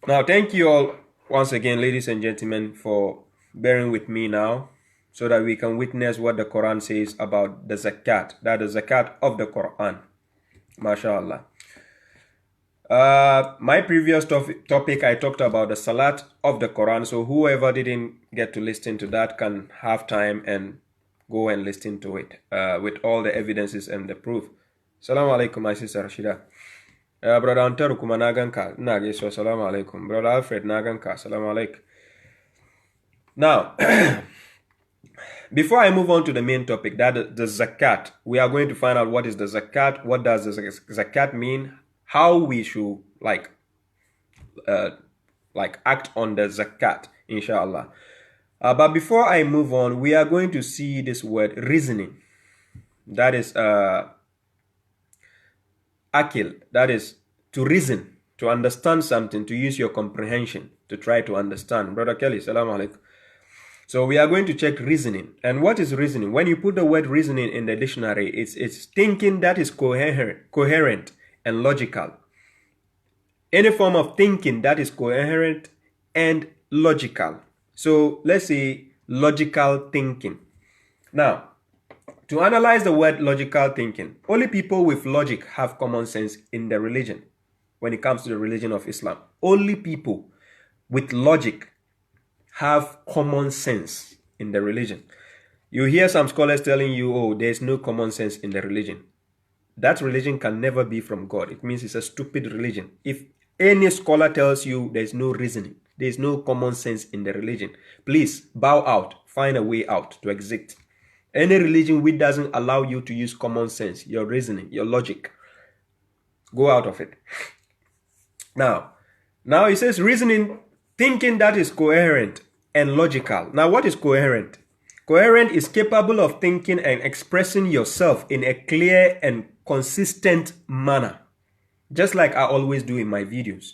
Now, thank you all once again, ladies and gentlemen, for bearing with me now so that we can witness what the Quran says about the Zakat, that is Zakat of the Quran. MashaAllah. My previous topic, I talked about the Salat of the Quran. So whoever didn't get to listen to that can have time and go and listen to it with all the evidences and the proof. Assalamu alaikum, my sister Rashida. Brother Antaru kuma na ganka, ina gaisuwa, assalamu alaikum. Brother Alfred na ganka, assalamu alaikum. Now, before I move on to the main topic, that is the Zakat, we are going to find out what is the Zakat, what does the Zakat mean, how we should like act on the Zakat, inshallah. But before I move on, we are going to see this word reasoning. That is akil, that is to reason, to understand something, to use your comprehension, to try to understand. Brother Kelly, salam alaikum. So we are going to check reasoning. And what is reasoning? When you put the word reasoning in the dictionary, it's thinking that is coherent and logical. Any form of thinking that is coherent and logical. So let's say logical thinking. Now, to analyze the word logical thinking, only people with logic have common sense in the religion. When it comes to the religion of Islam, only people with logic have common sense in the religion. You hear some scholars telling you, oh, there's no common sense in the religion. That religion can never be from God. It means it's a stupid religion. If any scholar tells you there's no reasoning, there's no common sense in the religion, please bow out, find a way out to exit. Any religion which doesn't allow you to use common sense, your reasoning, your logic, go out of it. Now it says reasoning, thinking that is coherent and logical. Now, what is coherent? Coherent is capable of thinking and expressing yourself in a clear and consistent manner. Just like I always do in my videos.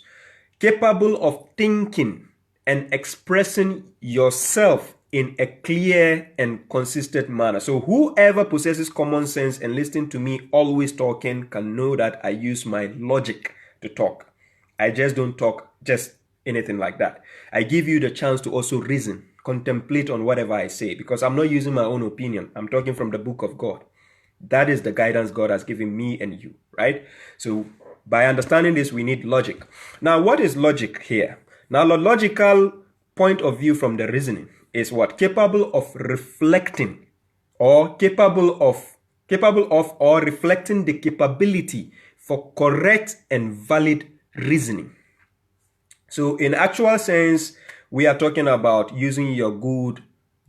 Capable of thinking and expressing yourself in a clear and consistent manner. So whoever possesses common sense and listening to me always talking can know that I use my logic to talk. I just don't talk just anything like that. I give you the chance to also reason, contemplate on whatever I say, because I'm not using my own opinion. I'm talking from the book of God. That is the guidance God has given me and you, right? So by understanding this, we need logic. Now, what is logic here? Now, the logical point of view from the reasoning is what? Capable of reflecting or capable of or reflecting the capability for correct and valid reasoning. So in actual sense, we are talking about using your good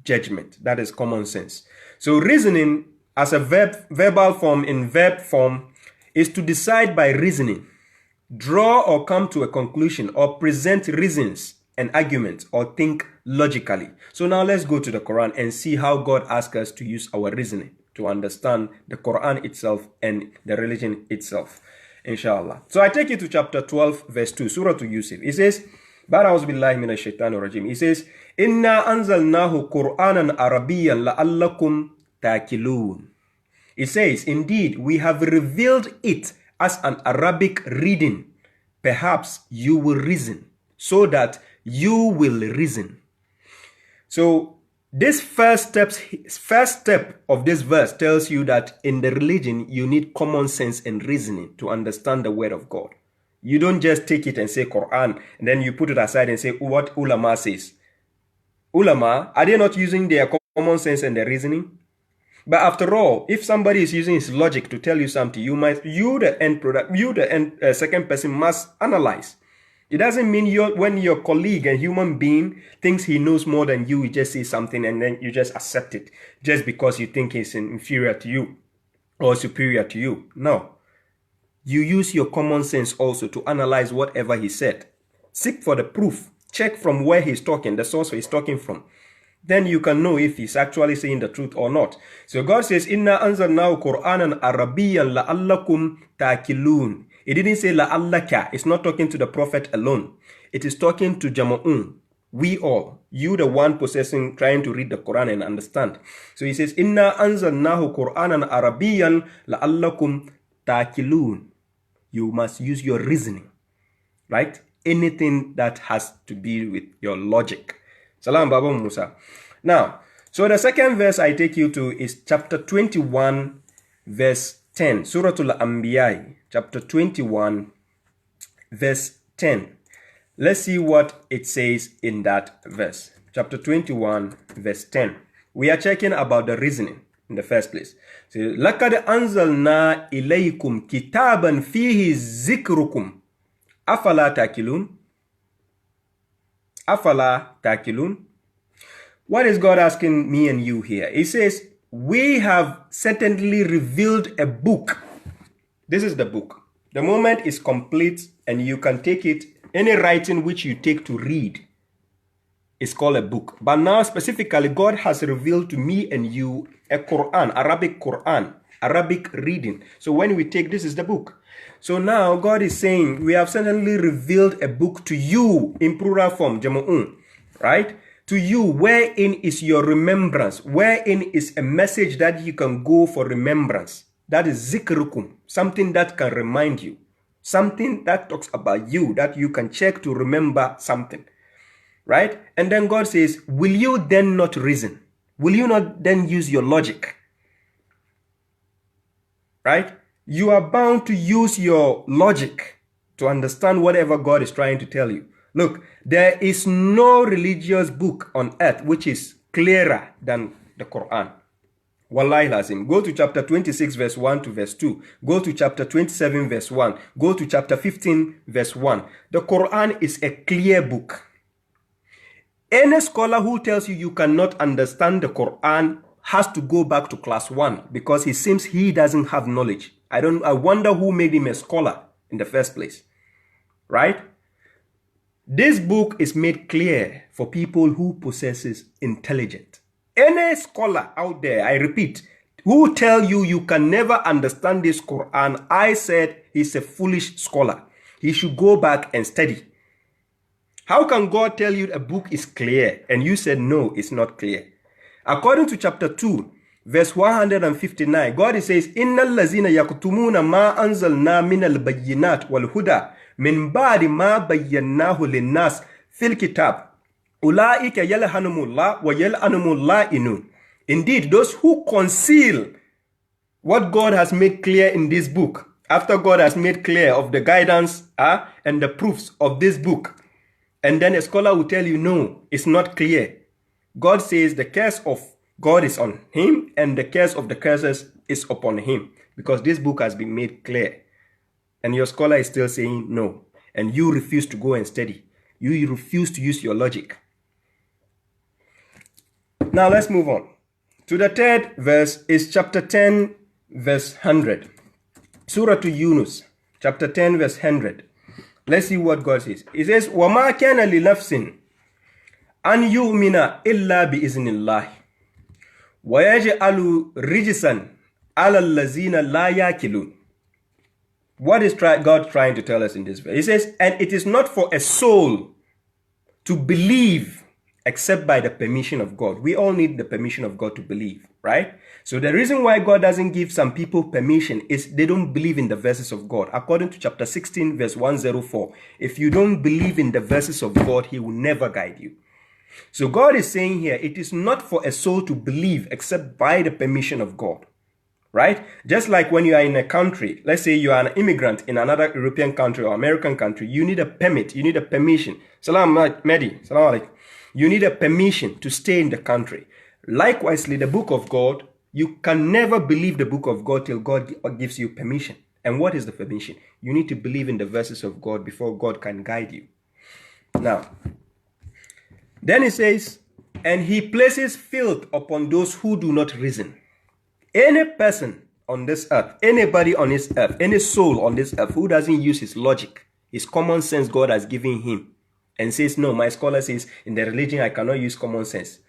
judgment. That is common sense. So reasoning as a verbal form in verb form is to decide by reasoning, draw or come to a conclusion or present reasons and arguments or think logically. So now let's go to the Quran and see how God asks us to use our reasoning to understand the Quran itself and the religion itself. Inshallah. So I take you to chapter 12, verse 2, Surah to Yusuf. It says, Ba'a'udhu billahi minash shaitanir rajim. It says, Inna anzalnahu Qur'anan Arabiyyan la'allakum ta'kilun. It says, indeed, we have revealed it as an Arabic reading. Perhaps you will reason, so that you will reason. So this first step of this verse tells you that in the religion, you need common sense and reasoning to understand the word of God. You don't just take it and say Quran, and then you put it aside and say what ulama says. Ulama, are they not using their common sense and their reasoning? But after all, if somebody is using his logic to tell you something, the second person must analyze. It doesn't mean when your colleague and human being thinks he knows more than you just say something and then you just accept it just because you think he's inferior to you or superior to you. No. You use your common sense also to analyze whatever he said. Seek for the proof. Check from where he's talking, the source he's talking from. Then you can know if he's actually saying the truth or not. So God says, Inna anzalnahu Qur'anan Arabiyyan la'allakum ta'kilun. It didn't say la'allaka. It's not talking to the prophet alone. It is talking to Jama'un. We all. You the one possessing, trying to read the Quran and understand. So he says, Inna anzalnahu Qur'anan Arabiyyan la'allakum ta'kilun. You must use your reasoning. Right? anything that has to be with your logic. Salam Baba Musa. Now, so the second verse I take you to is chapter 21, verse 10. Surah Al-Anbiya, chapter 21, verse 10. Let's see what it says in that verse. Chapter 21, verse 10. We are checking about the reasoning in the first place. So, لَقَدْ أَنزَلْنَا إِلَيْكُمْ كِتَابًا فِيهِ ذِكْرُكُمْ أَفَلَا تَأْكِلُونَ أَفَلَا تَأْكِلُونَ. What is God asking me and you here? He says, we have certainly revealed a book. This is the book. The moment is complete and you can take it. Any writing which you take to read is called a book. But now specifically, God has revealed to me and you a Quran, Arabic reading. So when we take, this is the book. So now God is saying, we have certainly revealed a book to you in plural form, Jama'un, right? To you, wherein is your remembrance, wherein is a message that you can go for remembrance. That is zikrukum, something that can remind you, something that talks about you, that you can check to remember something, right? And then God says, will you then not reason? Will you not then use your logic? Right? You are bound to use your logic to understand whatever God is trying to tell you. Look, there is no religious book on earth which is clearer than the Quran. Wallahi lazim. Go to chapter 26 verse 1 to verse 2. Go to chapter 27 verse 1. Go to chapter 15 verse 1. The Quran is a clear book. Any scholar who tells you cannot understand the Quran has to go back to class 1 because he seems he doesn't have knowledge. I wonder who made him a scholar in the first place. Right? This book is made clear for people who possesses intelligence. Any scholar out there, I repeat, who tell you can never understand this Quran, I said he's a foolish scholar. He should go back and study. How can God tell you a book is clear and you said no, it's not clear? According to chapter 2, verse 159, God says, إِنَّ الَّذِينَ يَكْتُمُونَ مَا أَنزَلْنَا مِنَ الْبَيِّنَاتِ وَالْهُدَى مِنْ بَعْدِ مَا بَيَّنَّاهُ لِلنَّاسِ فِي الْكِتَابِ أُولَٰئِكَ يَلْعَنُهُمُ اللَّهُ وَيَلْعَنُهُمُ اللَّاعِنُونَ. Indeed, those who conceal what God has made clear in this book, after God has made clear of the guidance and the proofs of this book, and then a scholar will tell you, no, it's not clear. God says the curse of God is on him and the curse of the curses is upon him because this book has been made clear. And your scholar is still saying no. And you refuse to go and study. You refuse to use your logic. Now let's move on. To the third verse is chapter 10, verse 100. Surah to Yunus, chapter 10, verse 100. Let's see what God says. It says, وَمَا كَانَ لِنَفْسٍ أَنْ يُؤْمِنَ إِلَّا بِإِذْنِ اللَّهِ وَيَجْعَلُ رِجْسًا عَلَى الَّذِينَ لَا يَأْكِلُونَ. What is God trying to tell us in this verse? He says, and it is not for a soul to believe except by the permission of God. We all need the permission of God to believe, right? So the reason why God doesn't give some people permission is they don't believe in the verses of God. According to chapter 16, verse 104, if you don't believe in the verses of God, he will never guide you. So God is saying here, it is not for a soul to believe except by the permission of God, right? Just like when you are in a country, let's say you are an immigrant in another European country or American country, you need a permit, you need a permission. Salam Mehdi, salam alaikum. You need a permission to stay in the country. Likewise, the book of God, you can never believe the book of God till God gives you permission. And what is the permission? You need to believe in the verses of God before God can guide you. Now, then he says, and he places filth upon those who do not reason. Any person on this earth, anybody on this earth, any soul on this earth who doesn't use his logic, his common sense God has given him, and says, no, my scholar says, in the religion I cannot use common sense.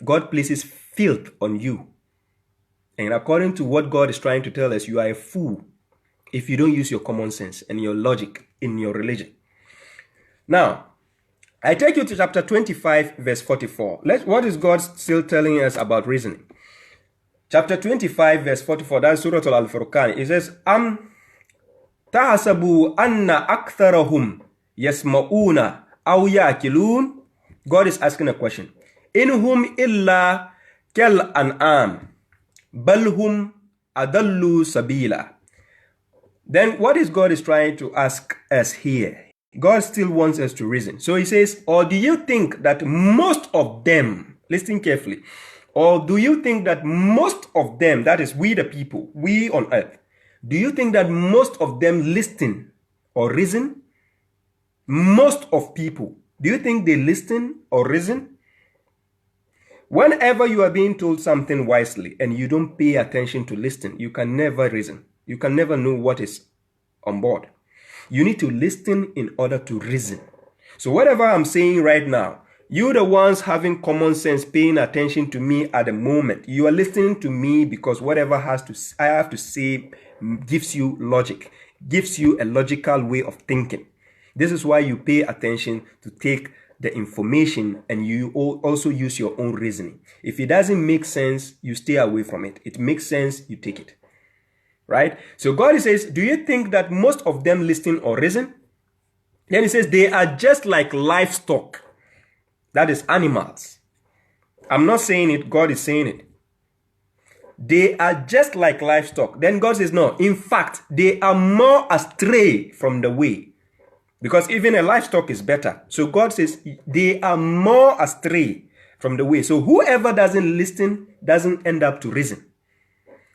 God places filth on you. And according to what God is trying to tell us, you are a fool if you don't use your common sense and your logic in your religion. Now, I take you to chapter 25, verse 44. What is God still telling us about reasoning? Chapter 25, verse 44, that's Surah Al-Furqan. It says, تَحْسَبُوا أَنَّ أَكْثَرَهُمْ yasma'una aw ya'qilun. God is asking a question. Inhum illa kal an'am bal hum adallu sabila. Then what is God is trying to ask us here? God still wants us to reason. So he says, or do you think that most of them, listen carefully, or do you think that most of them, that is we the people, we on earth, do you think that most of them listen or reason? Most of people, do you think they listen or reason? Whenever you are being told something wisely and you don't pay attention to listen, you can never reason. You can never know what is on board. You need to listen in order to reason. So whatever I'm saying right now, you're the ones having common sense, paying attention to me at the moment. You are listening to me because whatever I have to say gives you logic, gives you a logical way of thinking. This is why you pay attention to take the information and you also use your own reasoning. If it doesn't make sense, you stay away from it. It makes sense, you take it. Right? So God says, do you think that most of them listen or reason? Then he says, they are just like livestock. That is animals. I'm not saying it, God is saying it. They are just like livestock. Then God says, no, in fact, they are more astray from the way. Because even a livestock is better. So God says, they are more astray from the way. So whoever doesn't listen doesn't end up to reason.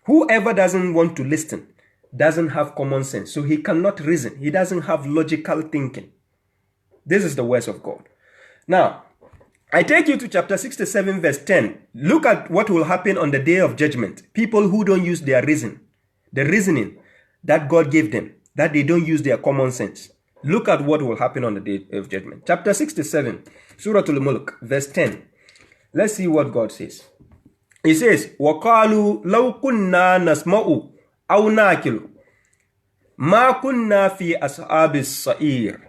Whoever doesn't want to listen doesn't have common sense. So he cannot reason. He doesn't have logical thinking. This is the words of God. Now, I take you to chapter 67 verse 10. Look at what will happen on the day of judgment. People who don't use their reason, the reasoning that God gave them, that they don't use their common sense. Look at what will happen on the day of judgment. Chapter 67, Surah Al-Mulk, verse 10. Let's see what God says. He says, وَقَالُوا لَوْ كُنَّا نَسْمَعُ أَوْ نَاكِلُ مَا كُنَّا فِي أَصْحَابِ السَّعِيرِ.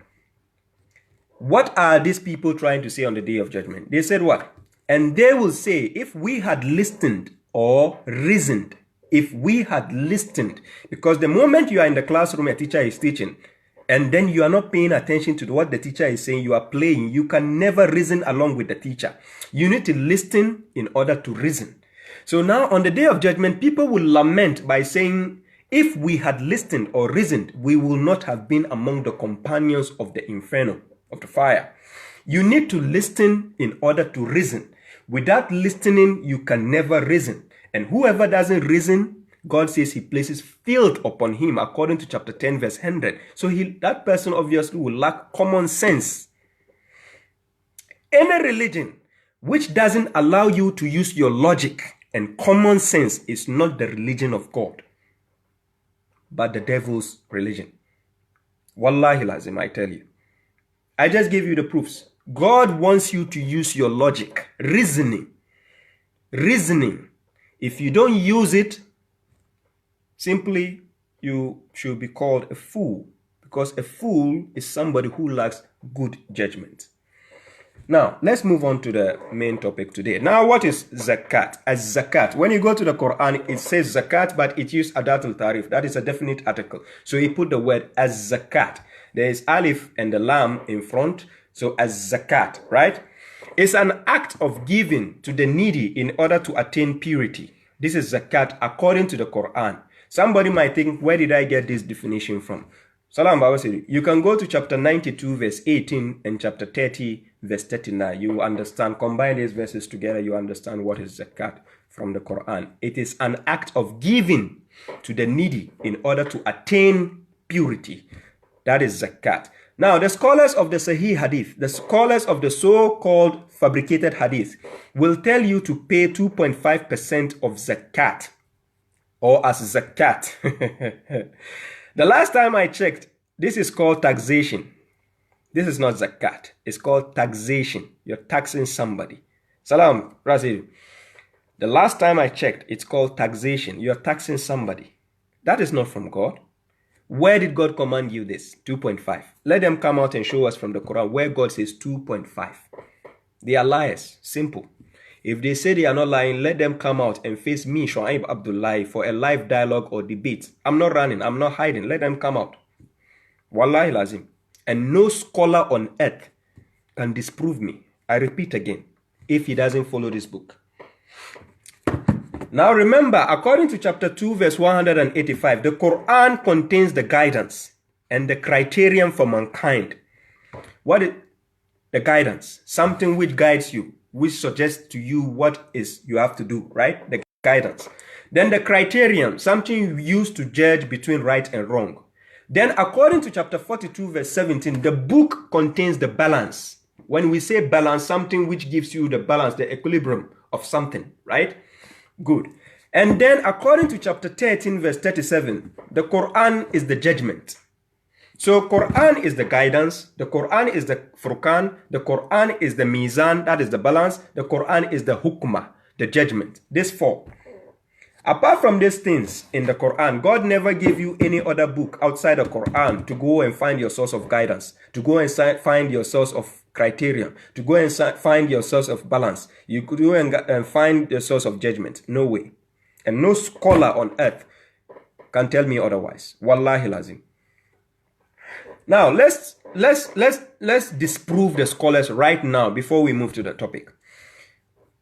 What are these people trying to say on the day of judgment? They said what? And they will say, if we had listened or reasoned, if we had listened, because the moment you are in the classroom, a teacher is teaching, and then you are not paying attention to what the teacher is saying, you are playing, you can never reason along with the teacher. You need to listen in order to reason. So now on the day of judgment, people will lament by saying, if we had listened or reasoned, we will not have been among the companions of the inferno, of the fire. You need to listen in order to reason. Without listening, you can never reason. And whoever doesn't reason, God says he places filth upon him, according to chapter 10, verse 100. So that person obviously will lack common sense. Any religion which doesn't allow you to use your logic and common sense is not the religion of God, but the devil's religion. Wallahi lazim, I tell you. I just gave you the proofs. God wants you to use your logic, reasoning. Reasoning. If you don't use it, simply you should be called a fool, because a fool is somebody who lacks good judgment. Now, let's move on to the main topic today. Now, what is Zakat? As Zakat, when you go to the Quran, it says Zakat, but it uses Adatul Tarif. That is a definite article. So he put the word as Zakat. There is Alif and the Lam in front. So as Zakat, right? It's an act of giving to the needy in order to attain purity. This is Zakat according to the Quran. Somebody might think, where did I get this definition from? Salam Bawasiri. You can go to chapter 92 verse 18 and chapter 30 verse 39. You understand, combine these verses together, you understand what is Zakat from the Quran. It is an act of giving to the needy in order to attain purity. That is Zakat. Now, the scholars of the Sahih Hadith, the scholars of the so-called fabricated Hadith, will tell you to pay 2.5% of Zakat, or as Zakat. The last time I checked, this is called taxation. This is not Zakat. It's called taxation. You're taxing somebody. Salam, Razil. The last time I checked, it's called taxation. You're taxing somebody. That is not from God. Where did God command you this? 2.5. Let them come out and show us from the Quran where God says 2.5. They are liars. Simple. If they say they are not lying, let them come out and face me, Shu'aib Abdullah, for a live dialogue or debate. I'm not running. I'm not hiding. Let them come out. Wallahi lazim. And no scholar on earth can disprove me. I repeat again, if he doesn't follow this book. Now remember, according to chapter 2, verse 185, the Quran contains the guidance and the criterion for mankind. What is the guidance? Something which guides you, which suggests to you what is you have to do, right? The guidance. Then the criterion, something you use to judge between right and wrong. Then according to chapter 42, verse 17, the book contains the balance. When we say balance, something which gives you the balance, the equilibrium of something, right? Good. And then according to chapter 13, verse 37, the Quran is the judgment. So Quran is the guidance, the Quran is the Furqan, the Quran is the Mizan, that is the balance, the Quran is the Hukmah, the judgment. These four. Apart from these things in the Quran, God never gave you any other book outside the Quran to go and find your source of guidance, to go and find your source of criterion, to go and find your source of balance. You could go and find the source of judgment. No way. And no scholar on earth can tell me otherwise. Wallahi lazim. Now let's disprove the scholars right now before we move to the topic.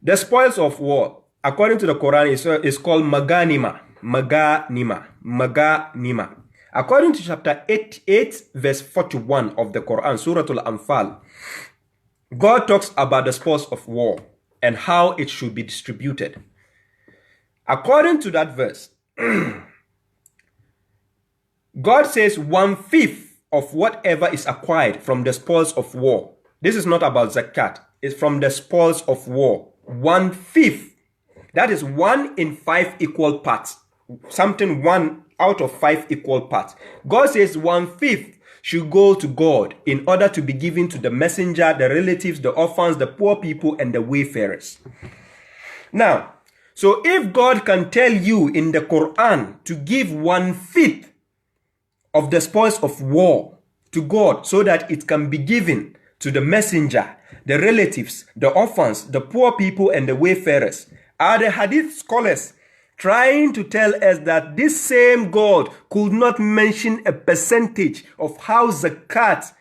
The spoils of war, according to the Quran, is called maganima. Maganima. According to chapter 8, verse 41 of the Quran, Surah Al-Anfal, God talks about the spoils of war and how it should be distributed. According to that verse, God says 1/5 of whatever is acquired from the spoils of war. This is not about Zakat. It's from the spoils of war. 1/5. That is 1 in 5 equal parts. Something 1 out of 5 equal parts. God says 1/5 should go to God in order to be given to the messenger, the relatives, the orphans, the poor people, and the wayfarers. Now, so if God can tell you in the Quran to give 1/5 of the spoils of war to God so that it can be given to the messenger, the relatives, the orphans, the poor people, and the wayfarers, are the hadith scholars trying to tell us that this same God could not mention a percentage of how Zakat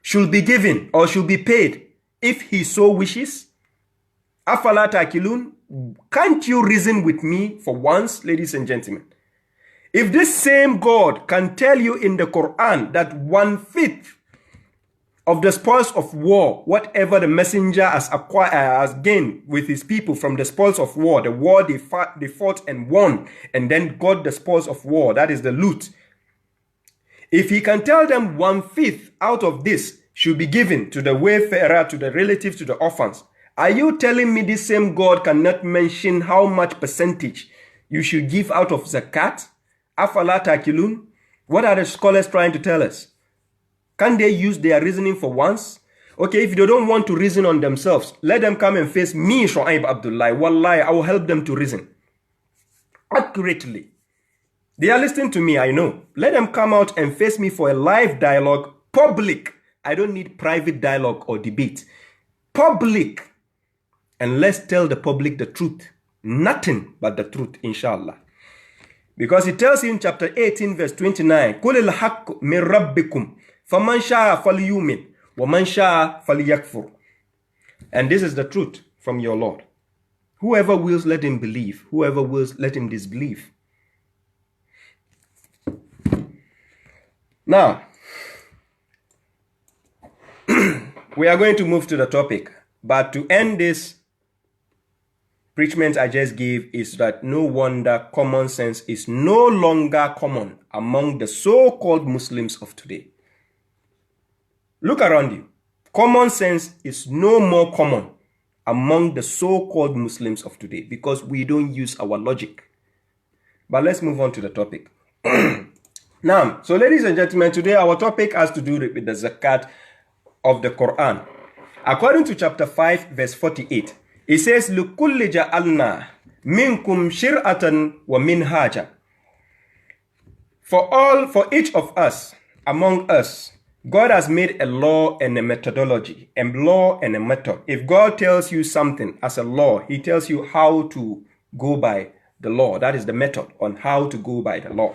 should be given or should be paid if he so wishes? Afala ta'kilun? Can't you reason with me for once, ladies and gentlemen? If this same God can tell you in the Quran that 1/5 of the spoils of war, whatever the messenger has gained with his people from the spoils of war, the war they fought and won, and then got the spoils of war, that is the loot. If he can tell them 1/5 out of this should be given to the wayfarer, to the relatives, to the orphans, are you telling me this same God cannot mention how much percentage you should give out of Zakat? Afala ta'kilun? What are the scholars trying to tell us? Can they use their reasoning for once? Okay, if they don't want to reason on themselves, let them come and face me, Shu'aib Abdullah. Wallahi, I will help them to reason accurately. They are listening to me, I know. Let them come out and face me for a live dialogue, public. I don't need private dialogue or debate. Public. And let's tell the public the truth. Nothing but the truth, inshallah. Because it tells you in chapter 18, verse 29, قُلِ الْحَقُّ مِنْ رَبِّكُمْ فَمَنْ شَاءَ فَلْيُؤْمِنْ وَمَنْ شَاءَ فَلْيَكْفُرْ. And this is the truth from your Lord. Whoever wills, let him believe. Whoever wills, let him disbelieve. Now, we are going to move to the topic. But to end this preachment I just gave is that no wonder common sense is no longer common among the so-called Muslims of today. Look around you. Common sense is no more common among the so-called Muslims of today because we don't use our logic. But let's move on to the topic. Now, so ladies and gentlemen, today our topic has to do with the Zakat of the Quran. According to chapter 5, verse 48, it says, لِكُلِّ جَعَلْنَا مِنْكُمْ شِرْعَةً وَمِنْهَاجًا. For each of us, among us, God has made a law and a methodology, a law and a method. If God tells you something as a law, he tells you how to go by the law. That is the method on how to go by the law.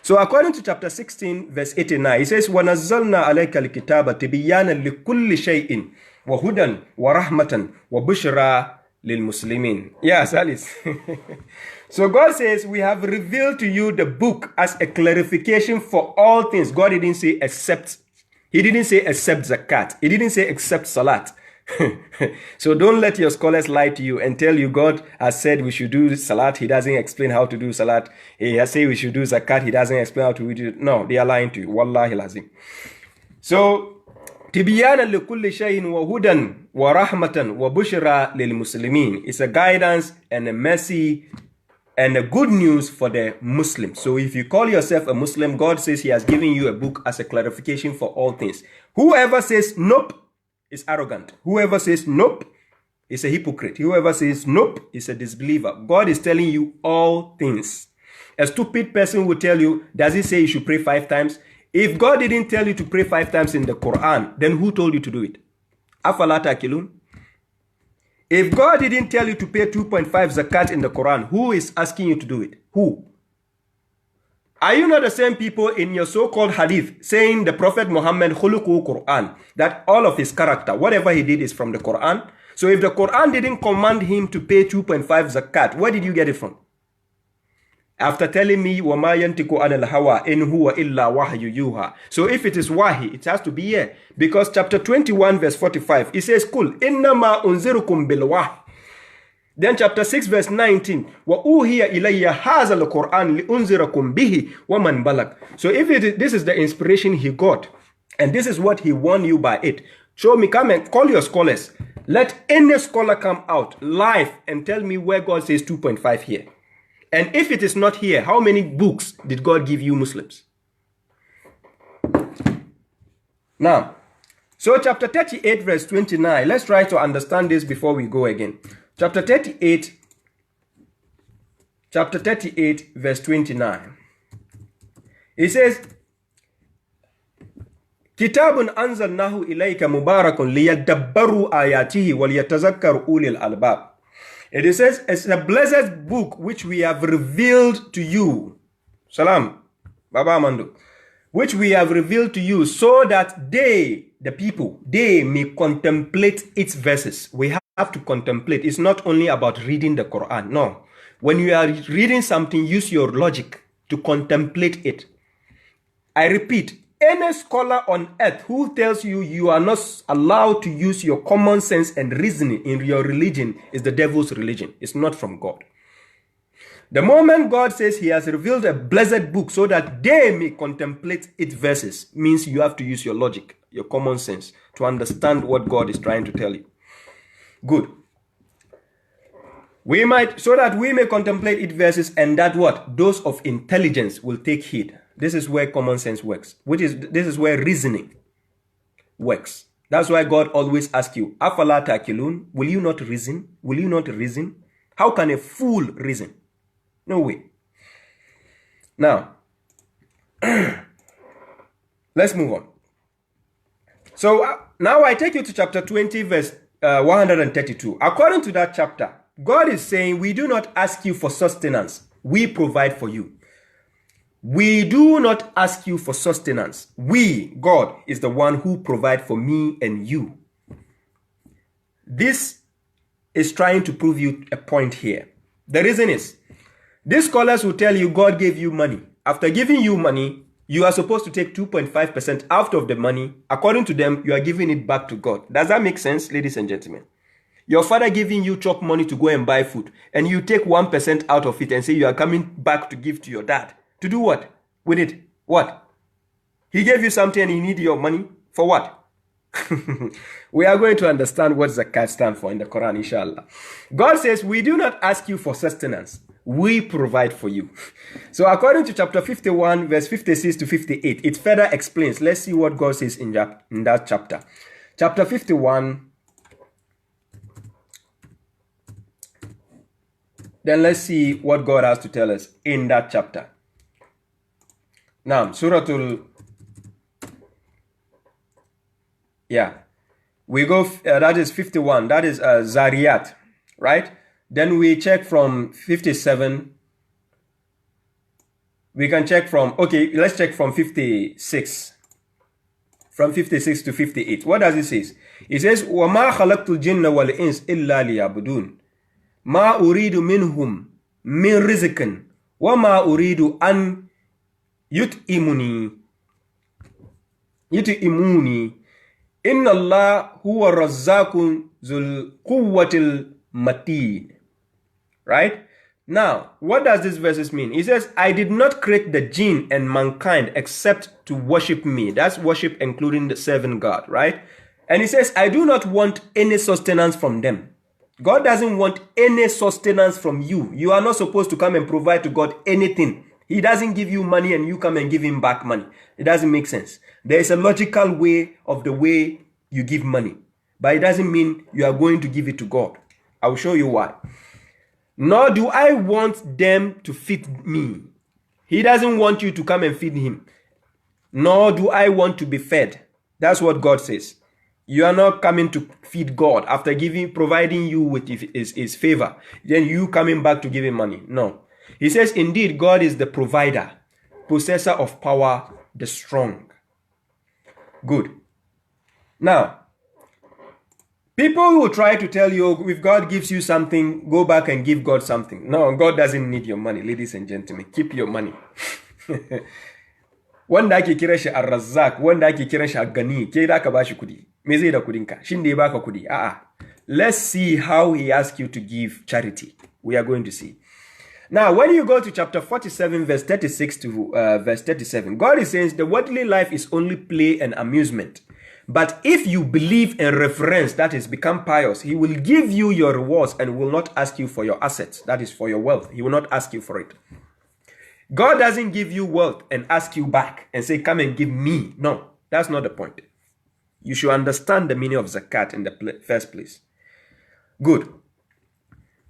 So according to chapter 16, verse 89, it says, وَنَزَّلْنَا عَلَيْكَ الْكِتَابَ تِبِيَّانًا لِكُلِّ شَيْءٍ وَهُدًى وَرَحْمَةً وَبُشْرَى لِلْمُسْلِمِينَ. Yeah, Salis. So God says, we have revealed to you the book as a clarification for all things. God didn't say except. He didn't say except Zakat. He didn't say except Salat. So don't let your scholars lie to you and tell you God has said we should do Salat. He doesn't explain how to do Salat. He has said we should do Zakat. He doesn't explain how to do it. No, they are lying to you. Wallahi lazim. So, Tibyana likulli shay'in wa hudan wa rahmatan wa bushra lil muslimin. It's a guidance and a mercy and a good news for the Muslims. So if you call yourself a Muslim, God says he has given you a book as a clarification for all things. Whoever says nope is arrogant. Whoever says nope is a hypocrite. Whoever says nope is a disbeliever. God is telling you all things. A stupid person will tell you, does he say you should pray 5 times? If God didn't tell you to pray 5 times in the Quran, then who told you to do it? Afala ta'qilun? If God didn't tell you to pay 2.5 zakat in the Quran, who is asking you to do it? Who? Are you not the same people in your so-called hadith saying the Prophet Muhammad khuluqu Quran, that all of his character, whatever he did is from the Quran? So if the Quran didn't command him to pay 2.5 zakat, where did you get it from? After telling me, وَمَا يَنْتِقُ عَنَ الْهَوَىٰ إِنْ هُوَ إِلَّا وَحْيُ يُوحَىٰ. So if it is wahi, it has to be here. Because chapter 21 verse 45, it says, قُلْ إِنَّمَا أُنزِرُكُمْ بِالْوَحْيِ. Then chapter 6 verse 19, وَأُوهِيَ إِلَيَّ هَذَا الْقُرْآنِ لِأُنزِرَكُمْ بِهِ وَمَنْ بَلَغَ. So if this is the inspiration he got, and this is what he warned you by it, show me, come and call your scholars. Let any scholar come out live and tell me where God says 2.5 here. And if it is not here, how many books did God give you Muslims? Now, so chapter 38 verse 29, let's try to understand this before we go again. Chapter 38 verse 29. It says, Kitabun anzalnahu ilayka mubarakun liyadabbaru ayatihi waliyatazakkaru ulil albab. It says, it's a blessed book which we have revealed to you. Salam, Baba Amando. Which we have revealed to you so that they, the people, they may contemplate its verses. We have to contemplate. It's not only about reading the Quran. No. When you are reading something, use your logic to contemplate it. I repeat, any scholar on earth who tells you you are not allowed to use your common sense and reasoning in your religion is the devil's religion. It's not from God. The moment God says he has revealed a blessed book so that they may contemplate its verses, means you have to use your logic, your common sense to understand what God is trying to tell you. Good. So that we may contemplate its verses, and that what? Those of intelligence will take heed. This is where common sense works. This is where reasoning works. That's why God always asks you, Afala ta'qilun, will you not reason? Will you not reason? How can a fool reason? No way. Now, let's move on. So now I take you to chapter 20 verse 132. According to that chapter, God is saying, we do not ask you for sustenance. We provide for you. We do not ask you for sustenance. We, God, is the one who provides for me and you. This is trying to prove you a point here. The reason is, these scholars will tell you God gave you money. After giving you money, you are supposed to take 2.5% out of the money. According to them, you are giving it back to God. Does that make sense, ladies and gentlemen? Your father giving you chop money to go and buy food, and you take 1% out of it and say you are coming back to give to your dad. To do what with it? What? He gave you something and he needs your money for what? We are going to understand what Zakat stands for in the Quran, inshallah. God says, we do not ask you for sustenance. We provide for you. So according to chapter 51, verse 56 to 58, it further explains. Let's see what God says in that chapter. Chapter 51. Then let's see what God has to tell us in that chapter. Now, we go, that is 51, that is Zariyat, right? Then we check from 57, We can check from, okay, let's check from 56. From 56 to 58. What does it say? It says, وَمَا خَلَقْتُ الْجِنَّ وَالْإِنسِ إِلَّا لِيَعْبُدُونَ مَا أُرِيدُ مِنْهُمْ مِنْ رِزْقٍ وَمَا أُرِيدُ أَنْ يُطْعِمُونِ إِنَّ اللَّهَ هُوَ الرَّزَّاقُ ذُو الْقُوَّةِ الْمَتِينِ. Right? Now, what does this verses mean? It says, I did not create the jinn and mankind except to worship me. That's worship including the serving God, right? And he says, I do not want any sustenance from them. God doesn't want any sustenance from you. You are not supposed to come and provide to God anything. He doesn't give you money and you come and give him back money. It doesn't make sense. There is a logical way of the way you give money, but it doesn't mean you are going to give it to God. I will show you why. Nor do I want them to feed me. He doesn't want you to come and feed him. Nor do I want to be fed. That's what God says. You are not coming to feed God after providing you with his favor. Then you coming back to give him money. No. He says, indeed, God is the provider, possessor of power, the strong. Good. Now, people who try to tell you, if God gives you something, go back and give God something. No, God doesn't need your money, ladies and gentlemen. Keep your money. Wanda ake kira shi Ar-Razzaq, wanda ake kira shi Gani, ke da ka bashi kudi. Me zai da kudinka? Shin da ya baka kudi? Let's see how he asks you to give charity. We are going to see. Now, when you go to chapter 47, verse 36 to verse 37, God is saying the worldly life is only play and amusement. But if you believe and reverence, that is, become pious, he will give you your rewards and will not ask you for your assets. That is, for your wealth. He will not ask you for it. God doesn't give you wealth and ask you back and say, come and give me. No, that's not the point. You should understand the meaning of zakat in the first place. Good.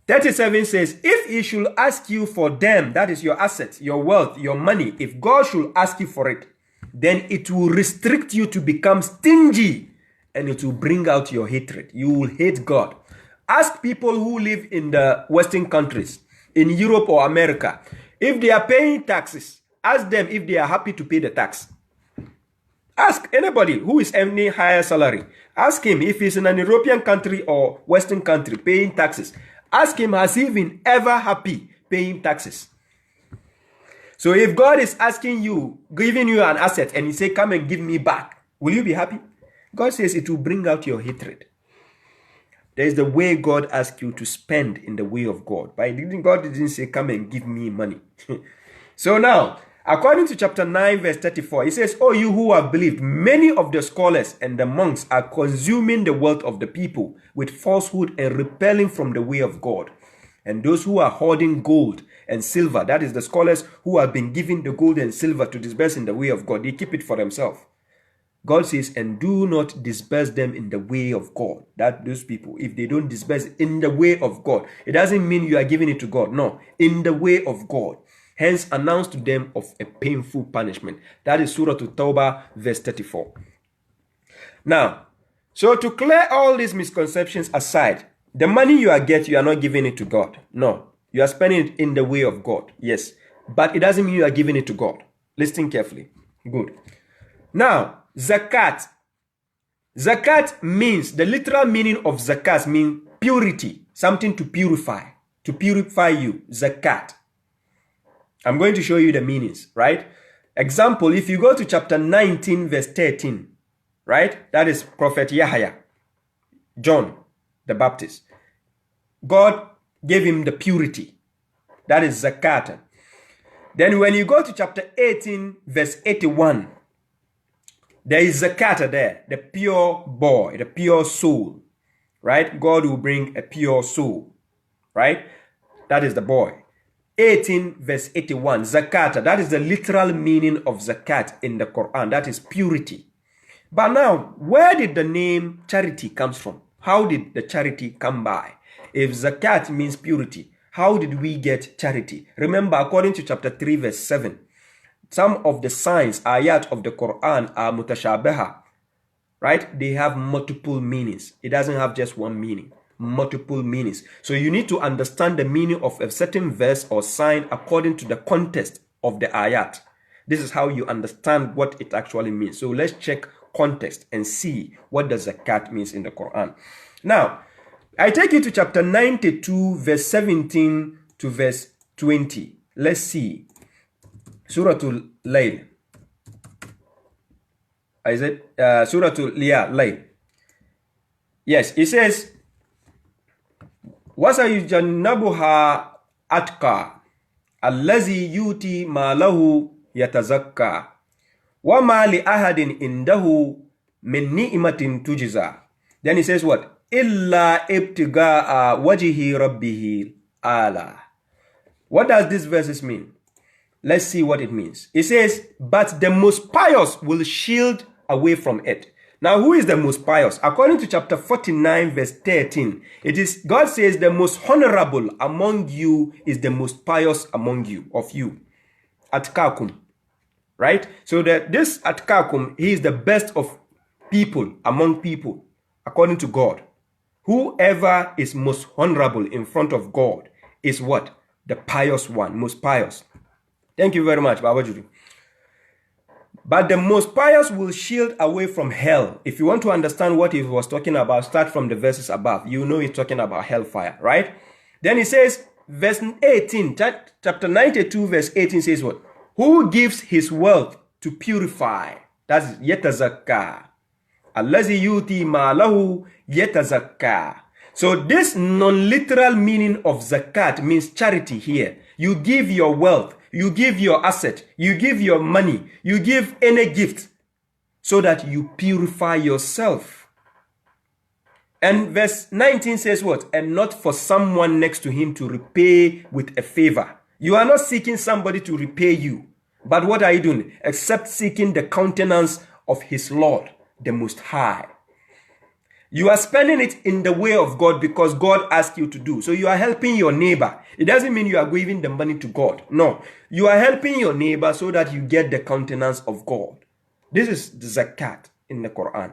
37 says, if he should ask you for them, that is your assets, your wealth, your money, if God should ask you for it, then it will restrict you to become stingy and it will bring out your hatred. You will hate God. Ask people who live in the Western countries, in Europe or America, if they are paying taxes, ask them if they are happy to pay the tax. Ask anybody who is earning higher salary. Ask him if he's in an European country or Western country paying taxes. Ask him, has he been ever happy paying taxes? So if God is asking you, giving you an asset, and he say, come and give me back, will you be happy? God says it will bring out your hatred. There is the way God asks you to spend in the way of God. But God didn't say, come and give me money. So now, according to chapter 9, verse 34, it says, oh, you who have believed, many of the scholars and the monks are consuming the wealth of the people with falsehood and repelling from the way of God. And those who are hoarding gold and silver, that is the scholars who have been given the gold and silver to disperse in the way of God, they keep it for themselves. God says, and do not disperse them in the way of God. That those people, if they don't disperse in the way of God, it doesn't mean you are giving it to God. No, in the way of God. Hence, announce to them of a painful punishment. That is Surah At-Tawbah, verse 34. Now, so to clear all these misconceptions aside, the money you are not giving it to God. No, you are spending it in the way of God. Yes, but it doesn't mean you are giving it to God. Listen carefully. Good. Now, Zakat. Zakat means, the literal meaning of Zakat means purity, something to purify you. Zakat. I'm going to show you the meanings, right? Example, if you go to chapter 19, verse 13, right? That is Prophet Yahya, John the Baptist. God gave him the purity. That is Zakat. Then when you go to chapter 18, verse 81, there is Zakat there, the pure boy, the pure soul, right? God will bring a pure soul, right? That is the boy. 18 verse 81, Zakat, that is the literal meaning of Zakat in the Quran, that is purity. But now, where did the name charity comes from? How did the charity come by? If Zakat means purity, how did we get charity? Remember, according to chapter 3 verse 7, some of the signs, ayat of the Quran are mutashabaha, right? They have multiple meanings. It doesn't have just one meaning. Multiple meanings. So you need to understand the meaning of a certain verse or sign according to the context of the ayat. This is how you understand what it actually means. So let's check context and see what the zakat means in the Quran. Now, I take you to chapter 92, verse 17 to verse 20. Let's see. Suratul Layl. Is it Suratul Layl? Yes, it says, وَسَيُجَنَّبُهَا أَتْقَى الَّذِي يُؤْتِي مَالَهُ يَتَزَكَّى وَمَا لِأَحَدٍ إِنْدَهُ مِنْ نِعْمَةٍ تُجْزَى. Then he says what? إِلَّا إِبْتِغَاءَ وَجْهِ رَبِّهِ الْأَعْلَى. What does this verses mean? Let's see what it means. It says, but the most pious will shield away from it. Now, who is the most pious? According to chapter 49, verse 13, it is, God says, the most honorable among you is the most pious among you, of you. Atkakum. Right? So that this Atkakum, he is the best of people among people, according to God. Whoever is most honorable in front of God is what? The pious one, most pious. Thank you very much, Baba Judy. But the most pious will shield away from hell. If you want to understand what he was talking about, start from the verses above. You know he's talking about hellfire, right? Then he says, verse 18, chapter 92, verse 18 says what? Who gives his wealth to purify? That's yetazakka. Allazi yuti ma'lahu yetazakka. So this non-literal meaning of zakat means charity here. You give your wealth. You give your asset, you give your money, you give any gift so that you purify yourself. And verse 19 says what? And not for someone next to him to repay with a favor. You are not seeking somebody to repay you. But what are you doing? Except seeking the countenance of his Lord, the Most High. You are spending it in the way of God because God asked you to do. So you are helping your neighbor. It doesn't mean you are giving the money to God. No. You are helping your neighbor so that you get the countenance of God. This is the zakat in the Quran.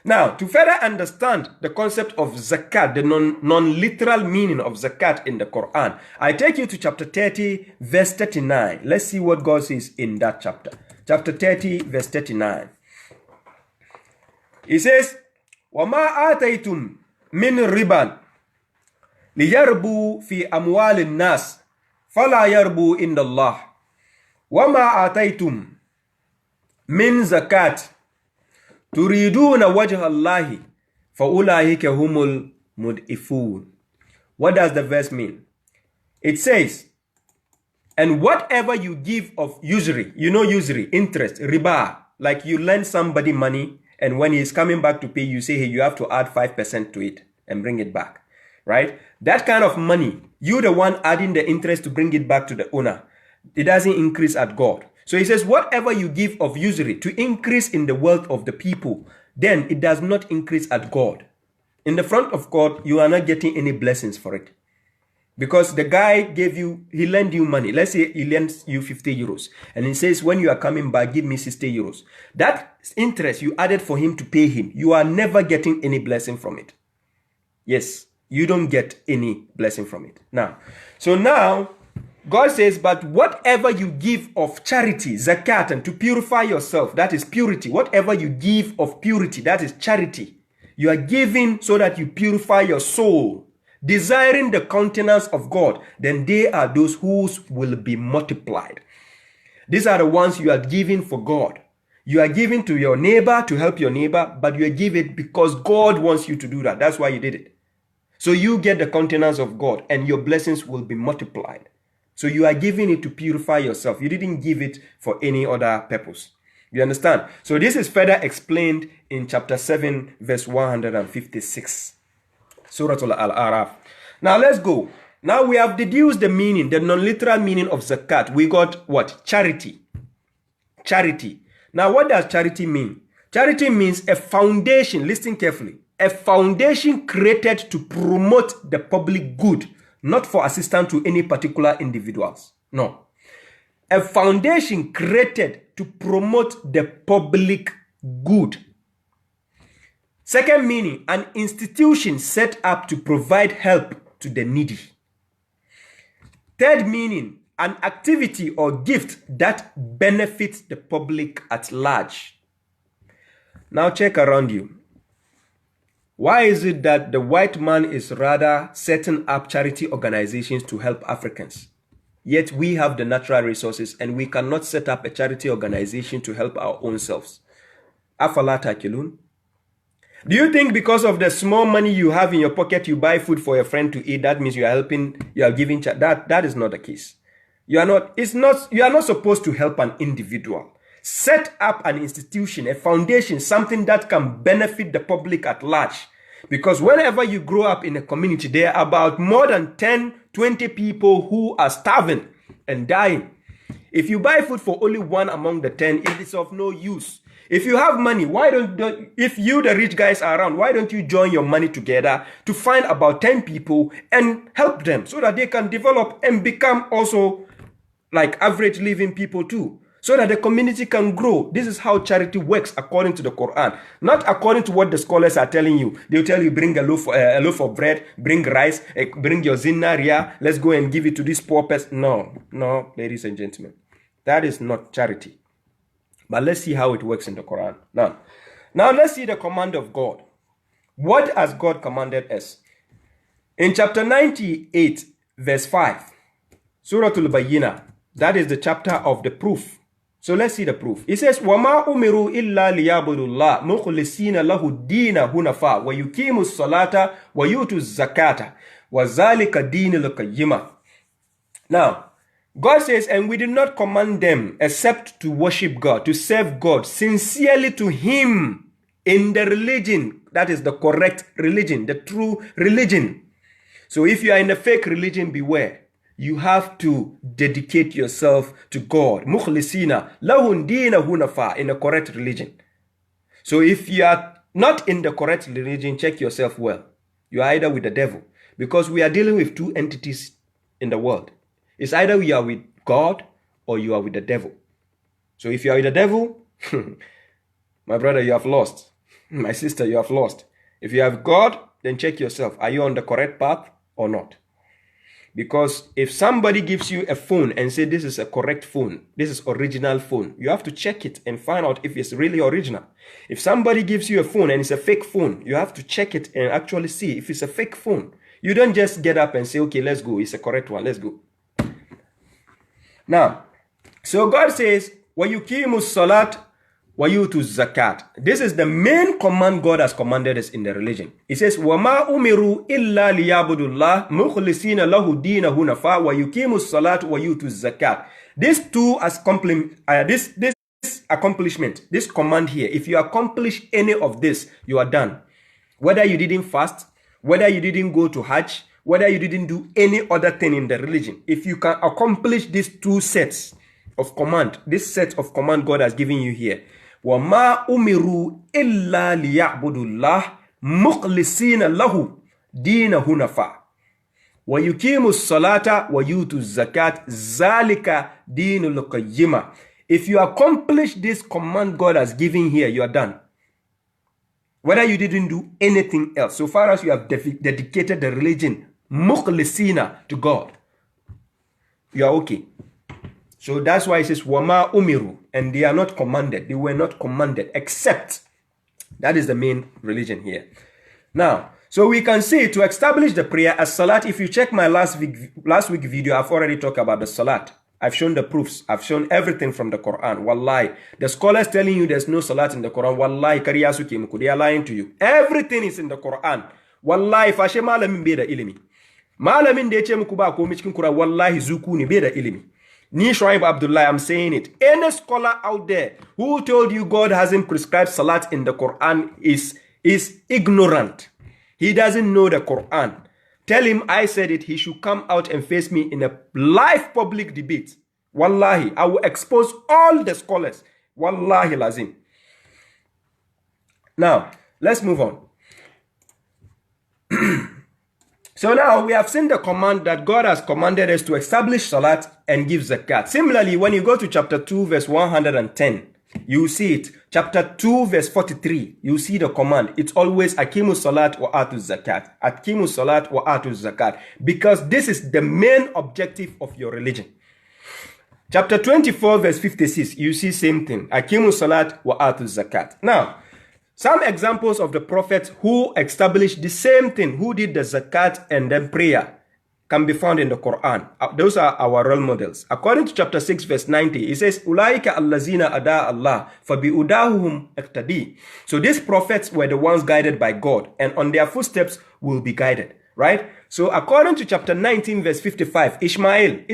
Now, to further understand the concept of zakat, the non-literal meaning of zakat in the Quran, I take you to chapter 30, verse 39. Let's see what God says in that chapter. Chapter 30, verse 39. He says, وَمَا آتَيْتُمْ مِنْ رِبًا لِيَرْبُوا فِي أَمْوَالِ النَّاسِ فَلَا يَرْبُوا إِنَّ اللَّهِ وَمَا آتَيْتُمْ مِنْ زَكَاةٍ تُرِيدُونَ وَجْهَ اللَّهِ فَأُولَٰئِكَ هُمُ الْمُضْعِفُونَ. What does the verse mean? It says, and whatever you give of usury, you know usury, interest, riba, like you lend somebody money, and when he's coming back to pay, you say, hey, you have to add 5% to it and bring it back, right? That kind of money, you're the one adding the interest to bring it back to the owner. It doesn't increase at God. So he says, whatever you give of usury to increase in the wealth of the people, then it does not increase at God. In the front of God, you are not getting any blessings for it. Because the guy he lent you money. Let's say he lends you 50 euros. And he says, when you are coming back, give me 60 euros. That interest you added for him to pay him, you are never getting any blessing from it. Yes, you don't get any blessing from it. Now, God says, but whatever you give of charity, zakat, and to purify yourself, that is purity. Whatever you give of purity, that is charity. You are giving so that you purify your soul, desiring the countenance of God, then they are those whose will be multiplied. These are the ones you are giving for God. You are giving to your neighbor to help your neighbor, but you are giving because God wants you to do that. That's why you did it. So you get the countenance of God and your blessings will be multiplied. So you are giving it to purify yourself. You didn't give it for any other purpose. You understand? So this is further explained in chapter 7, verse 156. Surah Al-Araf. Now let's go. Now we have deduced the meaning, the non-literal meaning of zakat. We got what? Charity. Charity. Now what does charity mean? Charity means a foundation, listen carefully, a foundation created to promote the public good, not for assistance to any particular individuals. No. A foundation created to promote the public good. Second meaning, an institution set up to provide help to the needy. Third meaning, an activity or gift that benefits the public at large. Now check around you. Why is it that the white man is rather setting up charity organizations to help Africans? Yet we have the natural resources and we cannot set up a charity organization to help our own selves. Afala takilun. Do you think because of the small money you have in your pocket, you buy food for your friend to eat, that means you are helping, you are giving, that is not the case. You are not supposed to help an individual. Set up an institution, a foundation, something that can benefit the public at large. Because whenever you grow up in a community, there are about more than 10, 20 people who are starving and dying. If you buy food for only one among the 10, it is of no use. If you have money, if you, the rich guys, are around, why don't you join your money together to find about 10 people and help them so that they can develop and become also like average living people too, so that the community can grow. This is how charity works according to the Quran, not according to what the scholars are telling you. They'll tell you, bring a loaf of bread, bring rice, bring your zinnaria, let's go and give it to this poor person. No, ladies and gentlemen, that is not charity. But let's see how it works in the Quran. Now let's see the command of God. What has God commanded us? In chapter 98, verse 5, Surah Al-Bayyinah, that is the chapter of the proof. So let's see the proof. It says, وَمَا أُمِرُوا إِلَّا لِيَعْبُدُوا اللَّهَ مُخْلِصِينَ لَهُ الدِّينَ هُنَفَاءَ وَيُقِيمُوا الصَّلَاةَ وَيُؤْتُوا الزَّكَاةَ وَذَلِكَ دِينُ الْقَيِّمَةِ. Now, God says, and we did not command them except to worship God, to serve God sincerely to Him in the religion. That is the correct religion, the true religion. So if you are in a fake religion, beware. You have to dedicate yourself to God. Mukhlisina lahun dina hunafa, in a correct religion. So if you are not in the correct religion, check yourself well. You are either with the devil, because we are dealing with two entities in the world. It's either you are with God or you are with the devil. So if you are with the devil, my brother, you have lost. My sister, you have lost. If you have God, then check yourself. Are you on the correct path or not? Because if somebody gives you a phone and say this is a correct phone, this is original phone, you have to check it and find out if it's really original. If somebody gives you a phone and it's a fake phone, you have to check it and actually see if it's a fake phone. You don't just get up and say, okay, let's go. It's a correct one. Let's go. Now, so God says, وَيُقِيمُ الصَّلَاةَ وَيُؤْتُوا الزَّكَاةَ. This is the main command God has commanded us in the religion. He says, وَمَا أُمِرُوا إِلَّا لِيَعْبُدُوا اللَّهَ مُخْلِصِينَ لَهُ الدِّينَ هُنَفَاءَ وَيُقِيمُوا الصَّلَاةَ وَيُؤْتُوا الزَّكَاةَ. These two as this accomplishment, this command here, if you accomplish any of this, you are done. Whether you didn't fast, whether you didn't go to Hajj, whether you didn't do any other thing in the religion, if you can accomplish these two sets of command, this set of command God has given you here, وَمَا أُمِرُوا إِلَّا لِيَعْبُدُوا اللَّهَ مُخْلِصِينَ لَهُ دِينَ هُنَفَاءَ وَيُقِيمُوا الصَّلَاةَ وَيُؤْتُوا الزَّكَاةَ ذَلِكَ دِينُ الْقَيِّمَةِ. If you accomplish this command God has given here, you are done. Whether you didn't do anything else, so far as you have dedicated the religion mukhlisina to God, you are okay. So that's why it says wama umiru, and they are not commanded. They were not commanded except. That is the main religion here. Now, so we can say to establish the prayer as salat. If you check my last week video, I've already talked about the salat. I've shown the proofs. I've shown everything from the Quran. Wallahi. The scholars telling you there's no salat in the Quran. Wallahi, kariyasuki muku. They are lying to you. Everything is in the Quran. Wallahi, fashe malamin beda ilimi. Malamin de che muku ba ko cikin Quran. Wallahi, zuku ni beda ilimi. Ni Shoaib Abdullah, I'm saying it. Any scholar out there who told you God hasn't prescribed salat in the Quran is ignorant. He doesn't know the Quran. Tell him I said it. He should come out and face me in a live public debate. Wallahi, I will expose all the scholars. Wallahi lazim. Now, let's move on. So now we have seen the command that God has commanded us to establish salat and give zakat. Similarly, when you go to chapter 2, verse 110, you see it. Chapter 2, verse 43, you see the command. It's always akimu salat wa atu zakat. Akimu salat wa atu zakat. Because this is the main objective of your religion. Chapter 24, verse 56, you see same thing. Akimu salat wa atu zakat. Now, some examples of the prophets who established the same thing, who did the zakat and then prayer, can be found in the Quran. Those are our role models. According to chapter 6, verse 90, it says, Ulaika allazina ada Allah, fabi udahum iqtadi. So these prophets were the ones guided by God, and on their footsteps will be guided. Right? So according to chapter 19, verse 55, Ismail,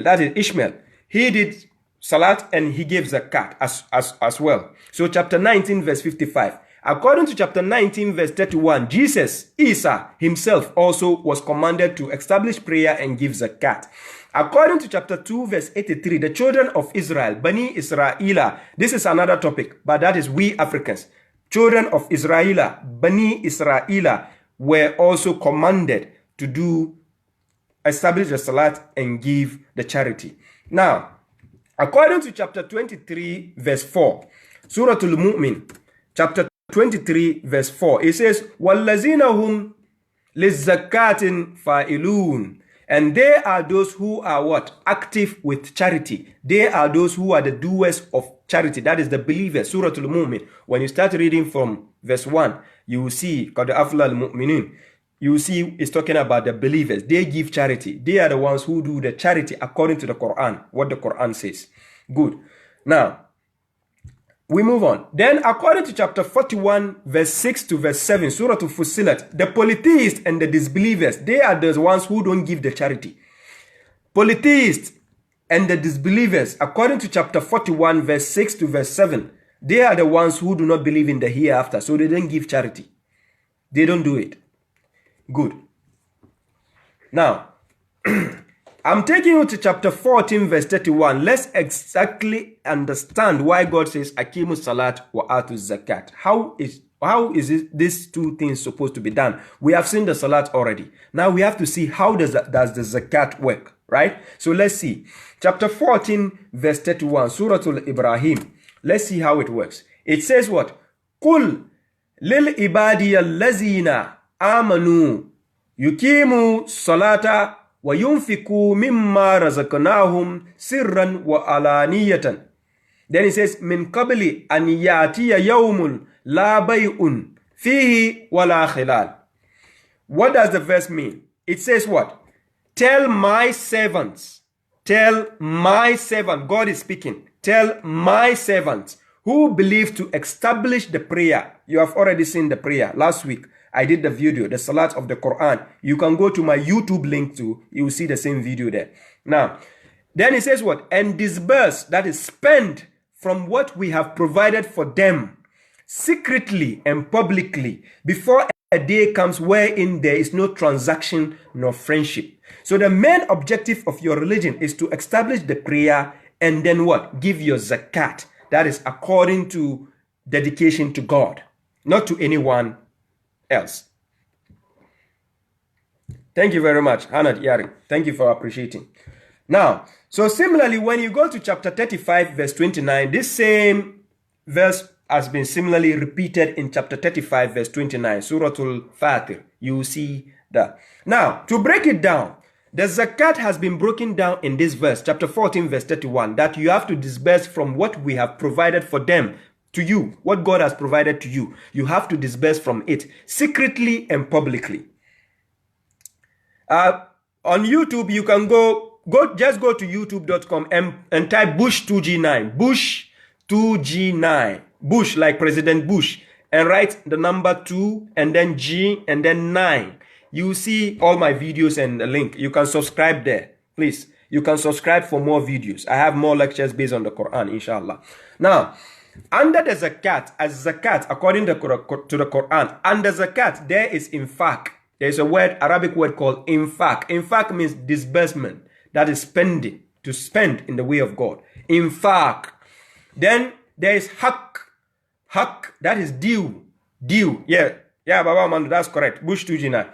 that is Ishmael, he did salat and he gave zakat as well. So chapter 19, verse 55. According to chapter 19, verse 31, Jesus, Isa himself also was commanded to establish prayer and give zakat. According to chapter 2, verse 83, the children of Israel, Bani Israela, this is another topic, but that is we Africans. Children of Israela, Bani Israela, were also commanded to establish the salat and give the charity. Now, according to chapter 23, verse 4, Surah Al-Mu'min, chapter 23, verse 4, it says, وَالَّذِينَ هُمْ لِلزَّكَاةٍ فَائِلُونَ. And they are those who are what? Active with charity. They are those who are the doers of charity. That is the believers. Surah Al-Mu'min. When you start reading from verse 1, you will see, قَدْ أَفْلَى الْمُؤْمِنِينَ. You will see it's talking about the believers. They give charity. They are the ones who do the charity according to the Quran, what the Quran says. Good. Now, we move on. Then, according to chapter 41, verse 6 to verse 7, Surah Al-Fussilat, the polytheists and the disbelievers, they are the ones who don't give the charity. Polytheists and the disbelievers, according to chapter 41, verse 6 to verse 7, they are the ones who do not believe in the hereafter, so they don't give charity. They don't do it. Good. Now, I'm taking you to chapter 14, verse 31. Let's exactly understand why God says, Akimu salat wa atu zakat. How is these two things supposed to be done? We have seen the salat already. Now we have to see how does the zakat work, right? So let's see. Chapter 14, verse 31, Surah Al-Ibrahim. Let's see how it works. It says what? Qul lil ibadiya allazina amanu yukimu salata wa yunfiku mimma razaqnahum sirran wa alaniyatan. Then it says min qabli an yatiya yawmun la bay'un fihi wala khilal. What does the verse mean? It says what? Tell my servants, God is speaking, tell my servants who believe to establish the prayer. You have already seen the prayer last week. I did the video, the salat of the Quran. You can go to my YouTube link too. You will see the same video there. Now, then it says what? And disburse, that is spend from what we have provided for them, secretly and publicly, before a day comes wherein there is no transaction nor friendship. So the main objective of your religion is to establish the prayer and then what? Give your zakat. That is according to dedication to God, not to anyone else. Thank you very much, Hanad Yaring. Thank you for appreciating. Now, so similarly, when you go to chapter 35, verse 29, this same verse has been similarly repeated in chapter 35, verse 29, Surah Al-Fatir. You will see that. Now, to break it down, the zakat has been broken down in this verse, chapter 14, verse 31, that you have to disburse from what we have provided for them, to you, what God has provided to you. You have to disburse from it, secretly and publicly. On YouTube, you can just go to youtube.com and type Bush 2G9, Bush 2G9, Bush like President Bush, and write the number 2 and then G and then 9. You see all my videos and the link. You can subscribe there, please. You can subscribe for more videos. I have more lectures based on the Quran, inshallah. Now, under the zakat, as zakat, according to the Quran, under zakat, there is infaq. There is a word, Arabic word called infaq. Infaq means disbursement. That is spending, to spend in the way of God. Infaq. Then there is haq. Haq, that is due. Due. Yeah, Baba Man, that's correct. Bush 2G9.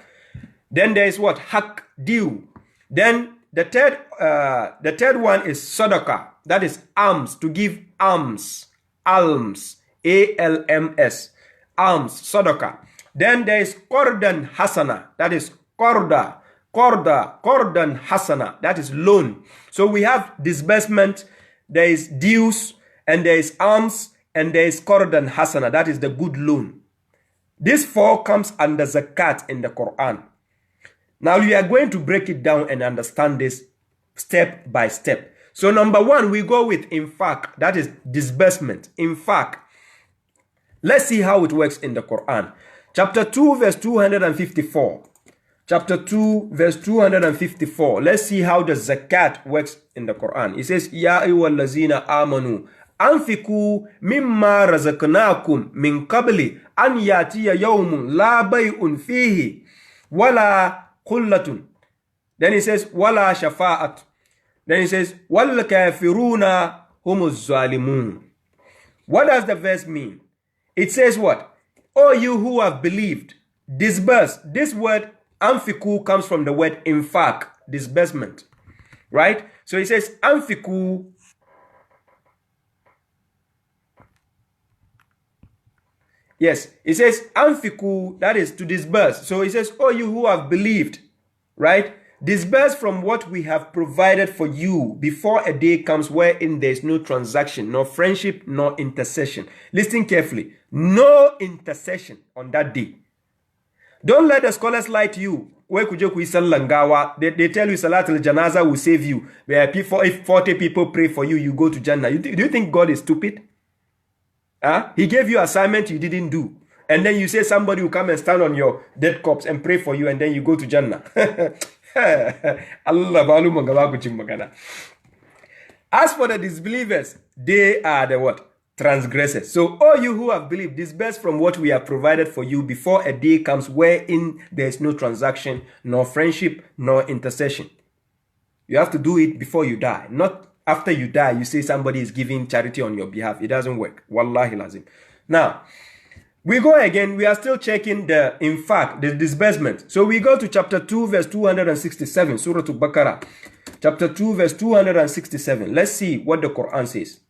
Then there is what? Haq, due. Then the third one is sadaqah. That is alms, to give alms. Alms, A-L-M-S, alms, sadaqah. Then there is qardan hasana, that is qarda, Qardan hasana, that is loan. So we have disbursement, there is dues, and there is alms, and there is Qardan hasana, that is the good loan. This 4 comes under zakat in the Quran. Now we are going to break it down and understand this step by step. So number 1, we go with infaq, that is disbursement, infaq. Let's see how it works in the Quran. Chapter 2 verse 254. Chapter 2 verse 254. Let's see how the zakat works in the Quran. It says, Ya ayyuhallazina amanu anfiqu mimma razaqnakum min qabli an yatiya yawmun la bay'un fihi wala qullatun. Then it says, wala shafa'at. Then it says, wal kafiruna humuz zalimun. What does the verse mean? It says what? O you who have believed, disburse. This word anfiku comes from the word infaq, disbursement. Right? So it says anfiku. Yes, it says anfiku, that is to disburse. So it says, oh you who have believed, right? Disburse from what we have provided for you before a day comes wherein there is no transaction, nor friendship, nor intercession. Listen carefully. No intercession on that day. Don't let the scholars lie to you. They tell you Salatul Janaza will save you. If 40 people pray for you, you go to Jannah. Do you think God is stupid? He gave you assignment you didn't do. And then you say somebody will come and stand on your dead corpse and pray for you, and then you go to Jannah. As for the disbelievers, they are the what? Transgressors. So all you who have believed, disburse from what we have provided for you before a day comes wherein there is no transaction, nor friendship, nor intercession. You have to do it before you die. Not after you die, you say somebody is giving charity on your behalf. It doesn't work. Wallahi lazim. Now, we go again. We are still checking the infaq, the disbursement. So we go to chapter 2, verse 267, Surah Al-Baqarah. Chapter 2, verse 267. Let's see what the Quran says.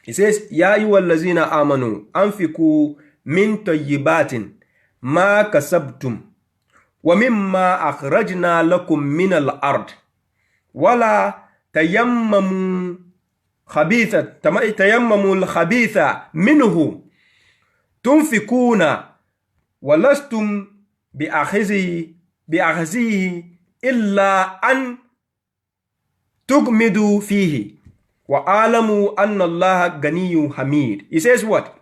It says, Ya ayyuhallazina amanu anfiqu min tayyibatin ma kasabtum wa mimma akhrajna lakum min al-ard wala tayammamu al-khabitha minhu tunfikuna walastum bi'akhzihi illa an tugmidu fihi wa alamu anna Allah ganiyun hamid. He says what?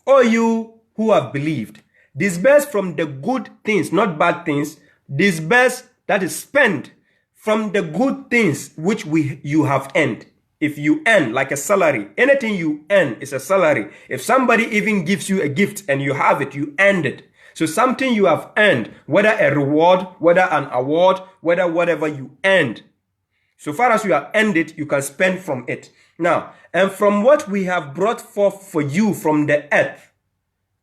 O you who have believed, disburse from the good things, not bad things. Disburse, that is spend from the good things which you have earned. If you earn like a salary, anything you earn is a salary. If somebody even gives you a gift and you have it, you earned it. So something you have earned, whether a reward, whether an award, whether whatever you earned. So far as you have earned it, you can spend from it. Now, and from what we have brought forth for you from the earth,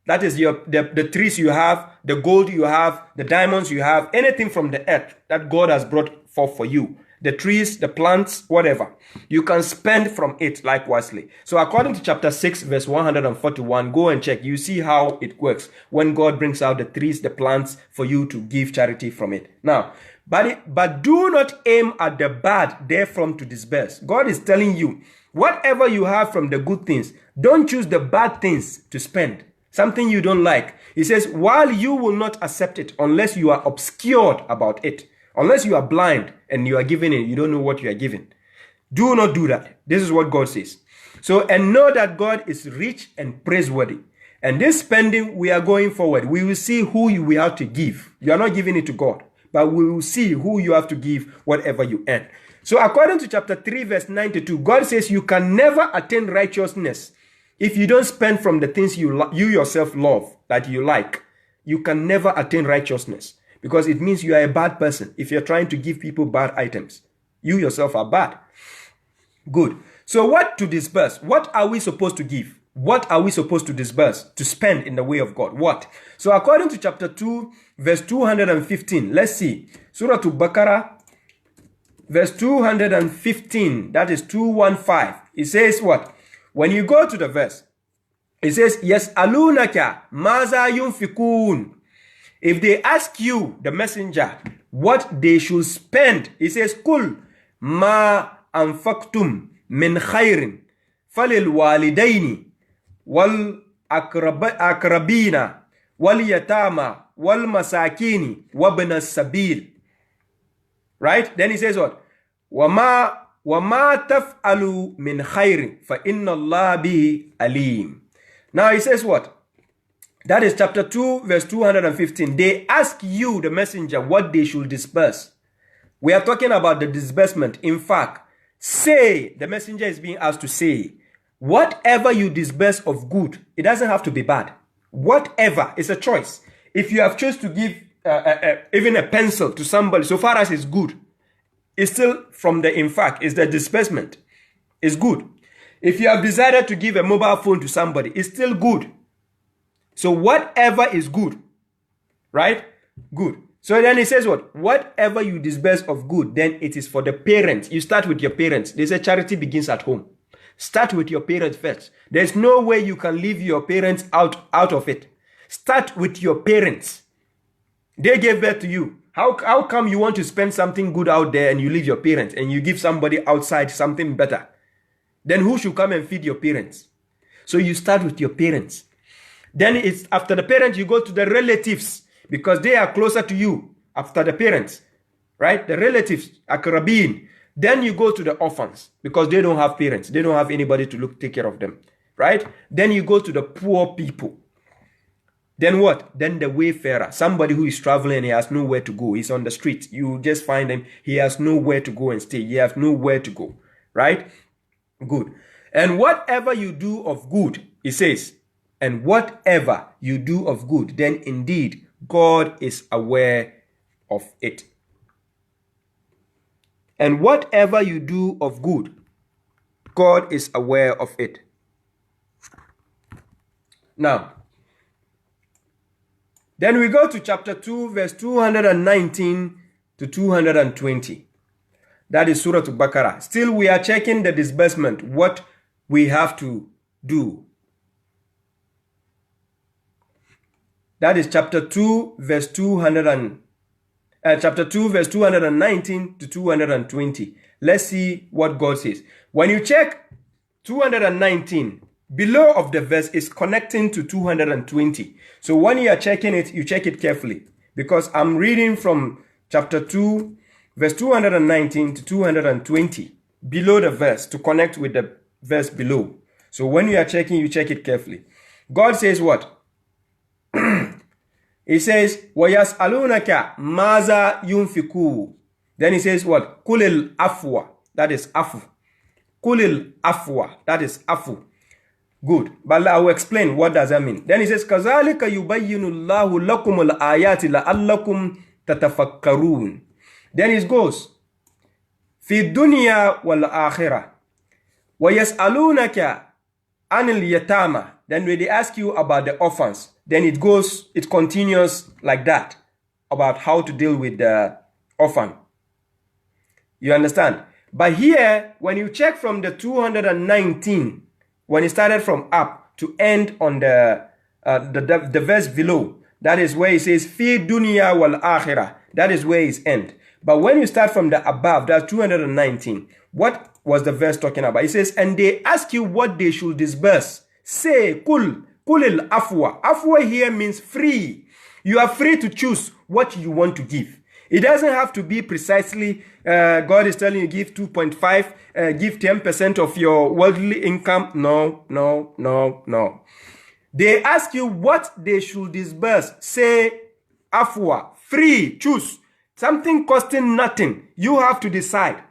that is the trees you have, the gold you have, the diamonds you have, anything from the earth that God has brought forth for you. The trees, the plants, whatever. You can spend from it likewise. So according to chapter 6, verse 141, go and check. You see how it works when God brings out the trees, the plants for you to give charity from it. Now, but do not aim at the bad therefrom to disburse. God is telling you, whatever you have from the good things, don't choose the bad things to spend. Something you don't like. He says, while you will not accept it unless you are obscured about it. Unless you are blind and you are giving it, you don't know what you are giving. Do not do that. This is what God says. So, and know that God is rich and praiseworthy. And this spending, we are going forward. We will see who we have to give. You are not giving it to God, but we will see who you have to give whatever you earn. So according to chapter 3, verse 92, God says you can never attain righteousness if you don't spend from the things you yourself love, that you like. You can never attain righteousness. Because it means you are a bad person if you're trying to give people bad items. You yourself are bad. Good. So what to disburse? What are we supposed to give? What are we supposed to disburse, to spend in the way of God? What? So according to chapter 2, verse 215, let's see. Surah Al-Baqarah, verse 215, that is 215. It says what? When you go to the verse, it says, Yas'alunaka maza yunfikun. If they ask you, the messenger, what they should spend. He says, Kul ma anfaqtum min khairin falil walidaini wal akrabina wal yatama wal masakini wabna sabil. Right? Then he says what? Wama taf'alu min khairin fa inna Allah bihi alim. Now he says what? That is chapter 2, verse 215. They ask you, the messenger, what they should disperse. We are talking about the disbursement. In fact, say, the messenger is being asked to say, whatever you disburse of good, it doesn't have to be bad. Whatever, it's a choice. If you have chosen to give even a pencil to somebody, so far as it's good, it's still from the infaq, it's the disbursement. It's good. If you have decided to give a mobile phone to somebody, it's still good. So whatever is good, right? Good. So then he says what? Whatever you disburse of good, then it is for the parents. You start with your parents. They say charity begins at home. Start with your parents first. There's no way you can leave your parents out of it. Start with your parents. They gave birth to you. How come you want to spend something good out there and you leave your parents and you give somebody outside something better? Then who should come and feed your parents? So you start with your parents. Then it's after the parents, you go to the relatives because they are closer to you after the parents, right? The relatives, akrabin. Then you go to the orphans because they don't have parents. They don't have anybody to take care of them, right? Then you go to the poor people. Then what? Then the wayfarer, somebody who is traveling and he has nowhere to go. He's on the street. You just find him. He has nowhere to go and stay. He has nowhere to go, right? Good. And whatever you do of good, he says, and whatever you do of good, then indeed God is aware of it. And whatever you do of good, God is aware of it. Now, then we go to chapter 2, verse 219 to 220. That is Surah Al-Baqarah. Still, we are checking the disbursement, what we have to do. That is chapter 2, verse 219 to 220. Let's see what God says. When you check 219, below of the verse is connecting to 220. So when you are checking it, you check it carefully. Because I'm reading from chapter 2, verse 219 to 220. Below the verse to connect with the verse below. So when you are checking, you check it carefully. God says what? He says, وَيَسْأَلُونَكَ مَاذَا يُنْفِقُونَ. Then he says what? Kulil afwa. That is afu. Kulil afwa. That is afu. Good. But I will explain what does that mean. Then he says, كَذَلِكَ يُبَيِّنُ اللَّهُ لَكُمُ الْآيَاتِ لَأَلَّكُمْ تَتَفَكَّرُونَ. Then it goes, فِي الدُّنْيَا وَالْآخِرَةِ وَيَسْأَلُونَكَ عَنِ الْيَتَامَى. Then when they ask you about the orphans, then it continues like that, about how to deal with the orphan. You understand? But here, when you check from the 219, when it started from up to end on the verse below, that is where it says, Fi dunya wal akhirah. That is where it's end. But when you start from the above, that's 219. What was the verse talking about? It says, and they ask you what they should disburse. Say, kulil afwa. Afwa here means free. You are free to choose what you want to give. It doesn't have to be precisely, God is telling you give 2.5, give 10% of your worldly income. No. They ask you what they should disburse. Say, afwa, free, choose. Something costing nothing. You have to decide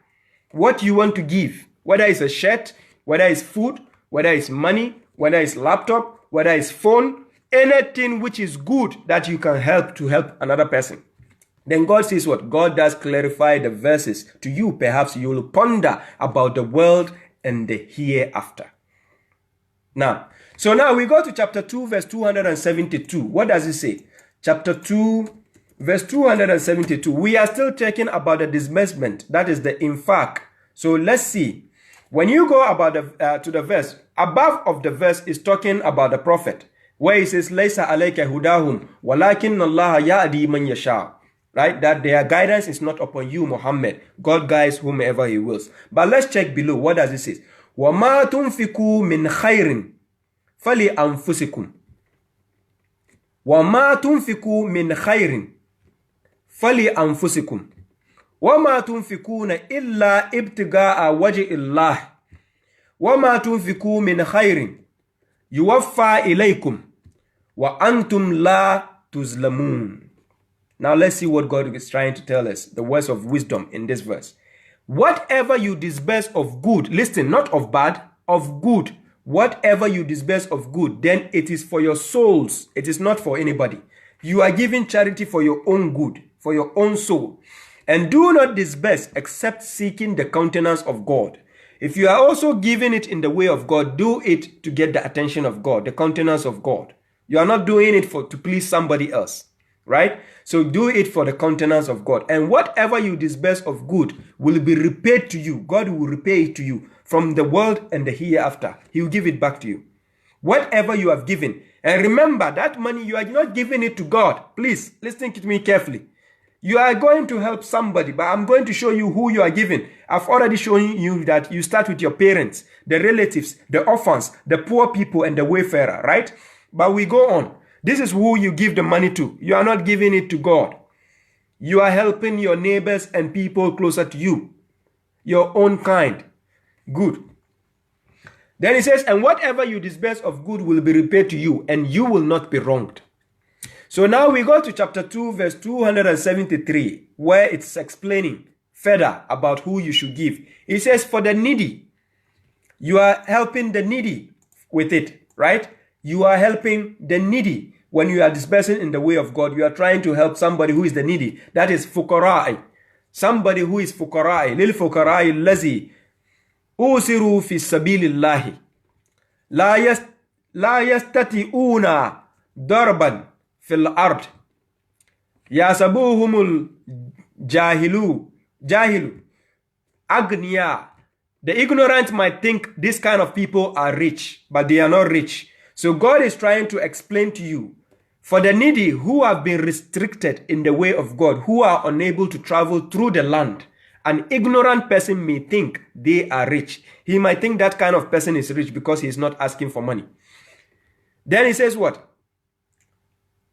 what you want to give. Whether it's a shirt, whether it's food, whether it's money, whether it's laptop, whether it's phone, anything which is good that you can help to help another person. Then God says what? God does clarify the verses to you. Perhaps you will ponder about the world and the hereafter. Now we go to chapter 2, verse 272. What does it say? Chapter 2, verse 272. We are still talking about the disbursement. That is the infaq. So let's see. When you go about to the verse, above of the verse is talking about the prophet, where he says, "Laysa alayka hudahum, walakin Allah ya'di man yasha." right? That their guidance is not upon you, Muhammad. God guides whomever he wills. But let's check below. What does it say? وَمَا تُنْفِقُوا مِنْ خَيْرٍ فَلِأَنفُسِكُمْ وَمَا تُنْفِقُوا مِنْ خَيْرٍ فَلِأَنفُسِكُمْ وَمَا تُنْفِقُونَ إِلَّا ابْتِغَاءَ وَجْهِ اللَّهِ وَمَا تُنْفِقُوا مِنْ خَيْرٍ يُوَفَّى إِلَيْكُمْ وَأَنْتُمْ لَا تُظْلَمُونَ. Now let's see what God is trying to tell us, the words of wisdom in this verse. Whatever you disburse of good, listen, not of bad, of good, whatever you disburse of good, then it is for your souls. It is not for anybody. You are giving charity for your own good, for your own soul. And do not disburse except seeking the countenance of God. If you are also giving it in the way of God, do it to get the attention of God, the countenance of God. You are not doing it to please somebody else, right? So do it for the countenance of God. And whatever you disburse of good will be repaid to you. God will repay it to you from the world and the hereafter. He will give it back to you. Whatever you have given. And remember, that money, you are not giving it to God. Please, listen to me carefully. You are going to help somebody, but I'm going to show you who you are giving. I've already shown you that you start with your parents, the relatives, the orphans, the poor people, and the wayfarer, right? But we go on. This is who you give the money to. You are not giving it to God. You are helping your neighbors and people closer to you. Your own kind. Good. Then he says, and whatever you disburse of good will be repaid to you, and you will not be wronged. So now we go to chapter 2, verse 273, where it's explaining further about who you should give. It says, for the needy, you are helping the needy with it, right? You are helping the needy. When you are dispersing in the way of God, you are trying to help somebody who is the needy. That is fuqara'i. Somebody who is fuqara'i. Lil fuqara'i allazi usiru fi sabilillahi. La yastati'una darban fil ard. Yasabuhumul jahilu. Agniya. The ignorant might think this kind of people are rich, but they are not rich. So God is trying to explain to you, for the needy who have been restricted in the way of God, who are unable to travel through the land, an ignorant person may think they are rich. He might think that kind of person is rich because he is not asking for money. Then he says what?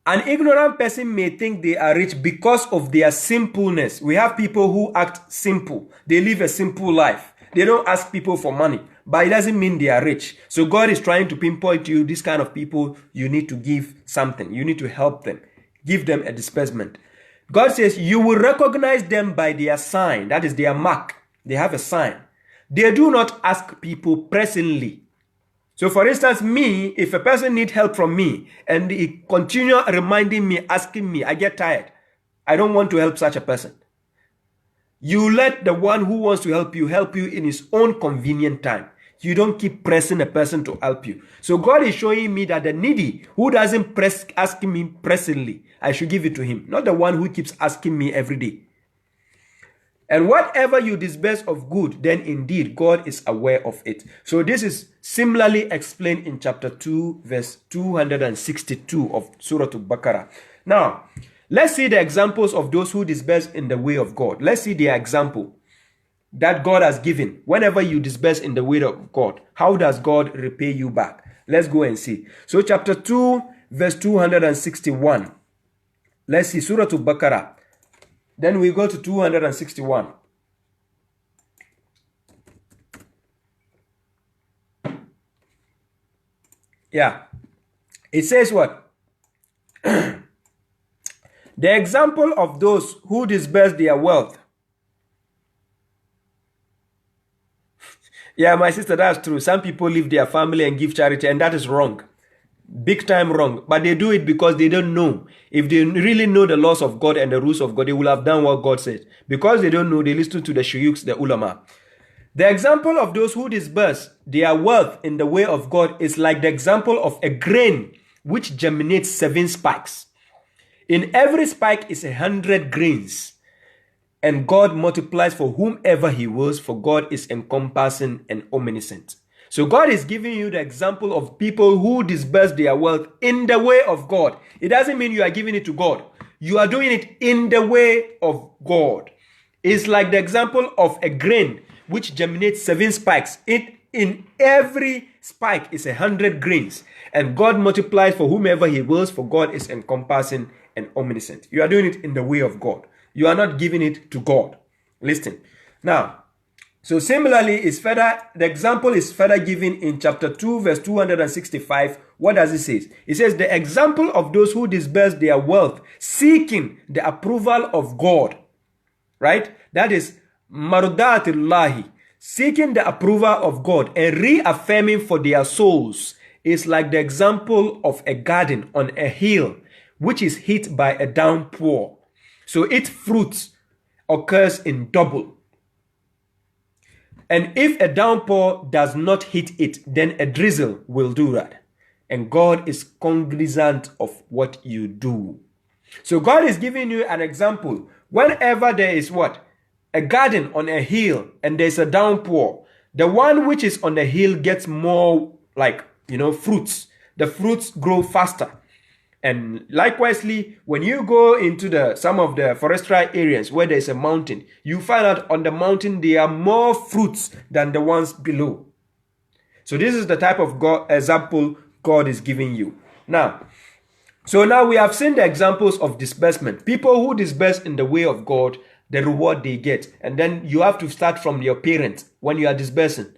An ignorant person may think they are rich because of their simpleness. We have people who act simple. They live a simple life. They don't ask people for money. But it doesn't mean they are rich. So God is trying to pinpoint to you, this kind of people, you need to give something. You need to help them. Give them a disbursement. God says, you will recognize them by their sign. That is their mark. They have a sign. They do not ask people pressingly. So for instance, me, if a person needs help from me, and he continue reminding me, asking me, I get tired. I don't want to help such a person. You let the one who wants to help you in his own convenient time. You don't keep pressing a person to help you. So God is showing me that the needy who doesn't asking me pressingly, I should give it to him. Not the one who keeps asking me every day. And whatever you disburse of good, then indeed God is aware of it. So this is similarly explained in chapter 2, verse 262 of Surah Al-Baqarah. Now, let's see the examples of those who disburse in the way of God. Let's see their example that God has given. Whenever you disburse in the way of God, how does God repay you back? Let's go and see. So chapter 2, verse 261. Let's see Surah Al-Baqarah. Then we go to 261. Yeah. It says what? The example of those who disburse their wealth. Yeah, my sister, that's true. Some people leave their family and give charity, and that is wrong. Big time wrong. But they do it because they don't know. If they really know the laws of God and the rules of God, they will have done what God said. Because they don't know, they listen to the shuyuks, the ulama. The example of those who disburse their wealth in the way of God is like the example of a grain which germinates 7 spikes. In every spike is 100 grains. And God multiplies for whomever he wills, for God is encompassing and omniscient. So God is giving you the example of people who disburse their wealth in the way of God. It doesn't mean you are giving it to God. You are doing it in the way of God. It's like the example of a grain which germinates 7 spikes. In every spike is 100 grains. And God multiplies for whomever he wills, for God is encompassing and omniscient. You are doing it in the way of God. You are not giving it to God. Listen. Now, so similarly, the example is further given in chapter 2, verse 265. What does it say? It says, the example of those who disperse their wealth, seeking the approval of God. Right? That is marudatullahi, seeking the approval of God and reaffirming for their souls, is like the example of a garden on a hill which is hit by a downpour. So its fruits occurs in double. And if a downpour does not hit it, then a drizzle will do that. And God is cognizant of what you do. So God is giving you an example. Whenever there is what? A garden on a hill and there's a downpour, the one which is on the hill gets more fruits. The fruits grow faster. And likewisely, when you go into some of the forestry areas where there's a mountain, you find out on the mountain there are more fruits than the ones below. So this is the type of example God is giving you. Now we have seen the examples of disbursement. People who disburse in the way of God, the reward they get. And then you have to start from your parents when you are disbursing.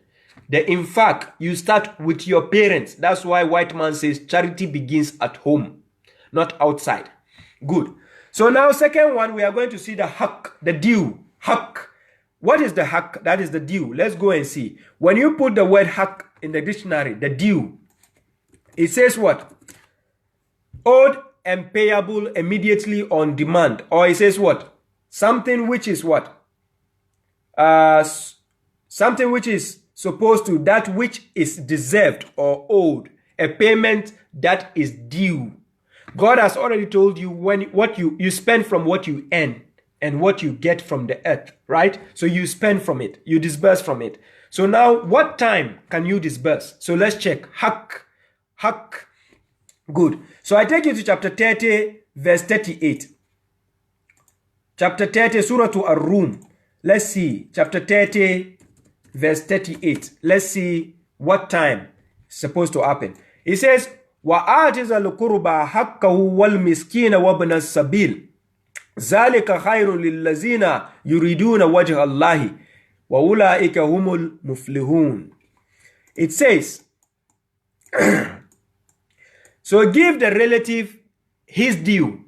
In fact, you start with your parents. That's why white man says charity begins at home, not outside. Good. So now second one, we are going to see the haq, the due. Haq. What is the haq? That is the due. Let's go and see. When you put the word haq in the dictionary, the due, it says what? Owed and payable immediately on demand. Or it says what? Something which is what? Something which is supposed to, that which is deserved or owed. A payment that is due. God has already told you what you spend from what you earn and what you get from the earth, right? So you spend from it, you disburse from it. So now, what time can you disburse? So let's check. Haq. Good. So I take you to chapter 30, verse 38. Chapter 30, Surah to Ar-Rum. Let's see. Chapter 30, verse 38. Let's see what time it's supposed to happen. It says, وَآتِ ذَا الْقُرْبَى حَقَّهُ وَالْمِسْكِينَ وَابْنَ السَّبِيلِ ذَلِكَ خَيْرٌ لِلَّذِينَ يُرِيدُونَ وَجْهَ اللَّهِ وَأُولَٰئِكَ هُمُ الْمُفْلِحُونَ. It says, so give the relative his due,